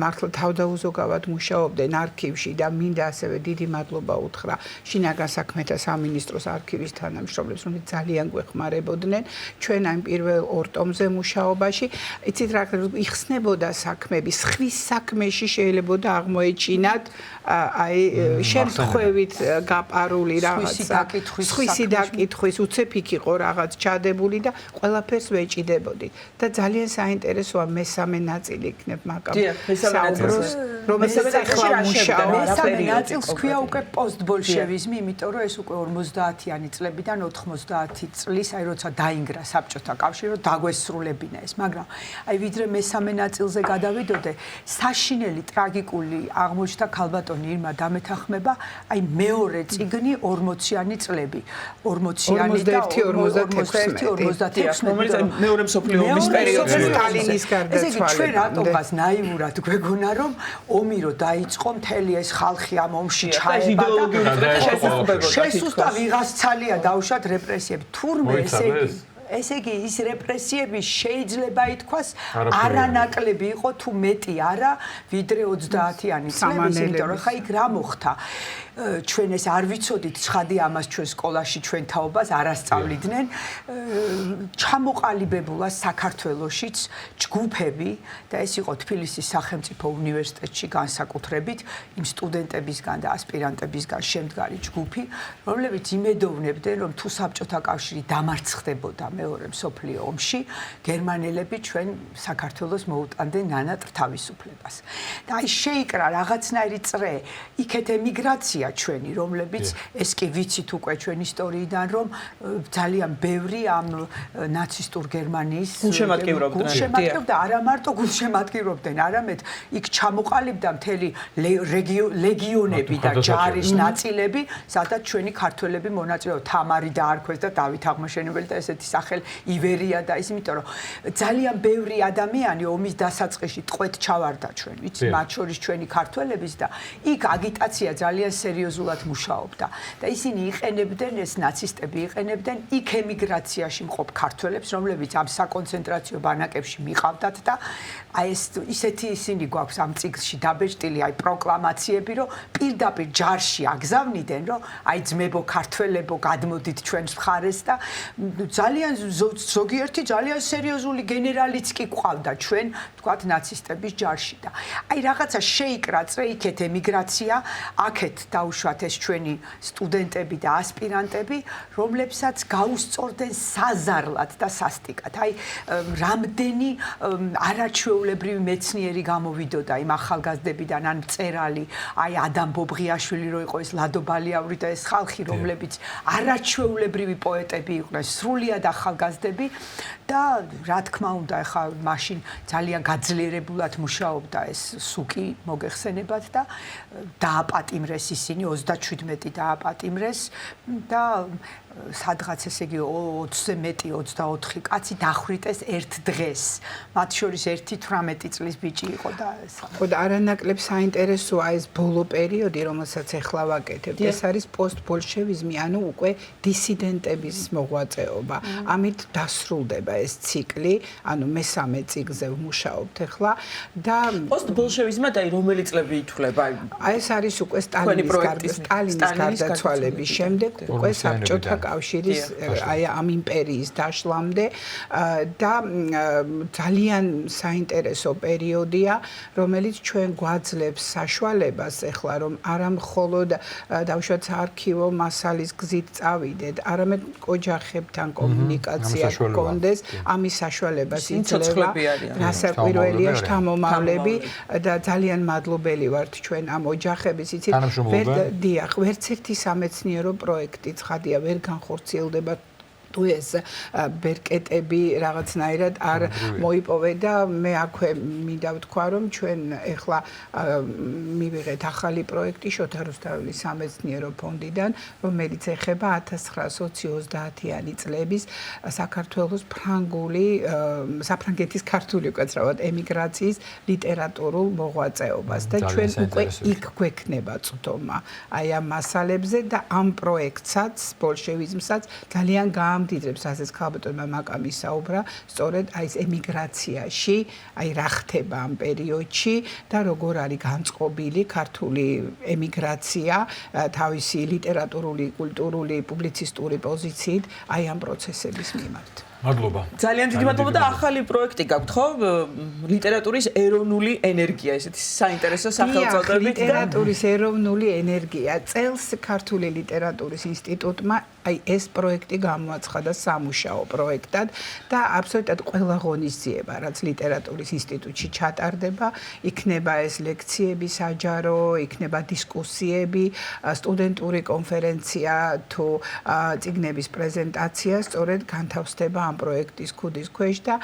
მართლა თავდაუზოგავად მუშაობდნენ არქივში და მინდა ასევე დიდი მადლობა უთხრა შინაგან საქმეთა სამინისტროს არქივის თანამშრომლებს რომლებიც ძალიან გვეხმარებოდნენ ჩვენ ამ პირველ ორ ტომზე მუშაობაში იცით რა იხსნებოდა საქმეები სხვის საქმეში შეიძლება აღმოეჩინათ აი შემთხვევით გაპარული რაღაცა სხვისი დაკითხვის უცებ იქ იყო რაღაც ჩადებული და ყველაფერს ვეჭიდებოდით და ძალიან საინტერესოა მესამე ნაწილი იქნებ მაგამ საუბროს რომელსაც ახლა მუშაობ მესამე ნაწილს ქვია უკვე პოსტბოლშევიზმი იმიტომ რომ ეს უკვე 50-იანი წლებიდან 90 წლის აი როცა დაინგრა საბჭოთა კავშირი რომ დაგვესრულებინა ეს მაგრამ აი ვიდრე მესამე ნაწილზე გადავიდოდე საშინელი ტრაგიკული აღმოჩნდა ქალბატონი ირმა დამეთანხმება აი მეორე წიგნი 40-იანი წლები 40-იანი და 41-56 რომელიც მეორე მსოფლიო ომის პერიოდში სტალინის გარდაცვალება ჩვენ რატომაც ნაივურად გვეგონა რომ ომი რო დაიწყო მთელი ეს ხალხი ამ ომში ჩაება და შესუსტა ვიღას ცალია დაუშვათ რეპრესიები თურმე ესე იგი ის რეპრესიები შეიძლება ითქვას არანაკლები იყო თუ მეტი არა ვიდრე 30-იანი წლების იმიტომ რომ ხა იქ რა მოხდა ჩვენ ეს არ ვიცოდით ცხადი ამას ჩვენ სკოლაში ჩვენ თაობას არ ასწავლიდნენ ჩამოყალიბებულა საქართველოშიც ჯგუფები და ეს იყო თბილისის სახელმწიფო უნივერსიტეტში განსაკუთრებით იმ სტუდენტებისგან და ასპირანტებისგან შემდგარი ჯგუფი რომლებიც იმედოვნებდნენ რომ თუ საბჭოთა კავშირი დამარცხდებოდა მეორე მსოფლიო ომში გერმანელები ჩვენ საქართველოს მოუტანდნენ ნანატრ თავისუფლებას და აი შეიკრა რაღაცნაირი წრე იქეთ ემიგრაცია ჩვენი რომლებიც ეს კი ვიცით უკვე ჩვენ ისტორიიდან რომ ძალიან ბევრი ამ ნაცისტურ გერმანიის გულშემატკივრობდნენ არა მარტო გულშემატკივრობდნენ არამედ იქ ჩამოყალიბდა მთელი ლეგიონები და ჯარის ნაწილები სადაც ჩვენი ქართველები მონაწილეობდნენ თამარი დაარქვეს და დავით აღმაშენებელი და ესეთი სახელ ივერია და ის იმიტომ რომ ძალიან ბევრი ადამიანი ომის დასაწყისში ტყვეთ ჩავარდა ჩვენ ვიცი მათ შორის ჩვენი ქართველების და იქ აგიტაცია ძალიან სერიოზულად მუშაობდა და ისინი იყენებდნენ ეს ნაცისტები იყენებდნენ იქ ემიგრაციაში მყოფ ქართველებს რომლებიც ამ საკონცენტრაციო ბანაკებში მიყავდათ და აი ეს ისეთი ისინი გვაქვს ამ წიგნში დაბეჭდილი აი პროკლამაციები რომ პირდაპირ ჯარში აგზავნიდნენ რომ აი ძმებო ქართველებო გადმოდით ჩვენს მხარეს და ძალიან ზოგიერთი ძალიან სერიოზული გენერალიც კი ყავდა ჩვენ თქვათ ნაცისტების ჯარში და აი რაღაცა შეიკრა წრე იქეთ ემიგრაცია აქეთ დაუშვათ ეს ჩვენი სტუდენტები და ასპირანტები რომლებსაც გაუსწორდნენ საზარლად და სასტიკად აი რამდენი არაჩვეულებრივი მეცნიერი გამოვიდოდა იმ ახალგაზრდებიდან ან მწერალი აი ადამ ბობრიაშვილი რო იყო ეს ლადო ბალიაური და ეს ხალხი რომლებიც არაჩვეულებრივი პოეტები იყვნენ სრულიად ახალ ახალგაზრდები და რა თქმა უნდა ახლა მაშინ ძალიან გაძლიერებულად მუშაობდა ეს სუკი მოგეხსენებათ და დააპატიმრეს ისინი 37 დააპატიმრეს და სადღაც ესე იგი 20-ზე მეტი 24 კაცი დახვრიტეს ერთ დღეს. მათ შორის ერთი 18 წლის ბიჭი იყო და ხო და არანაკლებ საინტერესოა ეს ბოლო პერიოდი, რომელსაც ახლა ვაკეთებთ. ეს არის პოსტბოლშევიზმი, ანუ უკვე დისიდენტების მოღვაწეობა. ამით დასრულდება ეს ციკლი, ანუ მესამე წიგნზე ვმუშაობთ ახლა და პოსტბოლშევიზმად აი რომელი წლები ითვლება? აი ეს არის უკვე სტალინის გარდაცვალების შემდეგ, უკვე საბჭოთა კავშირის აი ამ იმპერიის დაშლამდე და ძალიან საინტერესო პერიოდია, რომელიც ჩვენ გვაძლევს საშუალებას ახლა რომ არა მხოლოდ დავუშვათ არქივო მასალის გზით წავიდეთ, არამედ ოჯახებთან კომუნიკაცია გქონდეს, ამის საშუალებას იძლევა. რასაკვირველია შთამომავლები და ძალიან მადლობელი ვართ ჩვენ ამ ოჯახების, იცით, დიახ, ვერც ერთი სამეცნიერო პროექტი ცხადია ვერ განხორციელდება თუ ეს ბერკეტები რაღაცნაირად არ მოიპოვე და მე აქვე მინდა ვთქვა რომ ჩვენ ეხლა მივიღეთ ახალი პროექტი შოთა რუსთაველის სამეცნიერო ფონდიდან, რომელიც ეხება 1930-იანი წლების საქართველოს საფრანგეთის ქართული უკაცრავად ემიგრაციის ლიტერატურულ მოღვაწეობას და ჩვენ უკვე იქ გვექნება წვდომა აი ამ მასალებზე და ამ პროექტსაც ბოლშევიზმსაც ძალიან დიდრებს ასეც ქალბატონმა მაკამი საუბრა სწორედ აი ეს ემიგრაციაში აი რა ხდება ამ პერიოდში და როგორ არის განწყობილი ქართული ემიგრაცია თავისი ლიტერატურული, კულტურული, პუბლიცისტური პოზიციით აი ამ პროცესების მიმართ. მადლობა. ძალიან დიდი მადლობა და ახალი პროექტი გაქვთ ხო? ლიტერატურის ეროვნული ენერგია, ესეთი საინტერესო სახელწოდებით და ლიტერატურის ეროვნული ენერგია. წელს ქართული ლიტერატურის ინსტიტუტმა აი ეს პროექტი გამოაცხადა სამუშაო პროექტად და აბსოლუტურად ყველა ღონისძიება, რაც ლიტერატურის ინსტიტუტში ჩატარდება, იქნება ეს ლექციები საჯარო, იქნება დისკუსიები, სტუდენტური კონფერენცია თუ წიგნების პრეზენტაცია, სწორედ განთავსდება ამ პროექტის ქუდის ქვეშ და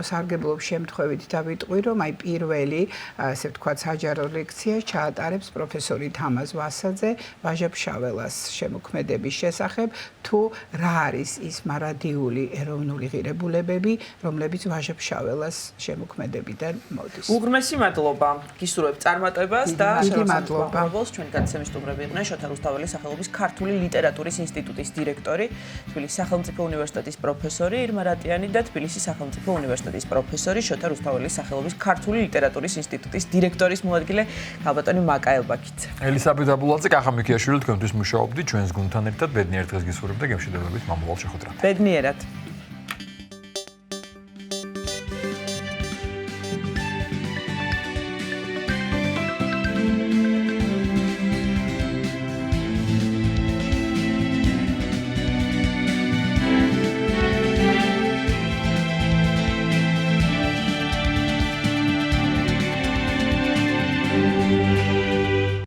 სარგებლობის შემთხვევით დავიტყვი, რომ აი პირველი, ასე ვთქვათ, საჯარო ლექცია ჩაატარებს პროფესორი თამაზ ვასაძე ვაჟა-ფშაველას შემოქმედების შესახებ, თუ რა არის ის მარადიული ეროვნული ღირებულებები, რომლებიც ვაჟა-ფშაველას შემოქმედებიდან მოდის. უღრმესი მადლობა. გისურვებთ წარმატებას და დიდი მადლობა. ჩვენი გადაცემის სტუმრები იყვნენ შოთა რუსთაველის სახელობის ქართული ლიტერატურის ინსტიტუტის დირექტორი, თბილისის სახელმწიფო უნივერსიტეტის პროფესორი ირმა რატიანი და თბილისის სახელმწიფო უნივერსიტეტის პროფესორი შოთა რუსთაველის სახელობის ქართული ლიტერატურის ინსტიტუტის დირექტორის მოადგილე ქალბატონი მაკა ელბაქიძე. ელისაბედ აბულაძე, კახა მიქიაშვილი, თქვენთვის მუშაობდი ჩვენს გუნდთან ერთად. ბედნიერ დღეს გისურვებთ და გემშვიდობებით მომავალ შეხვედრამდე. ბედნიერად.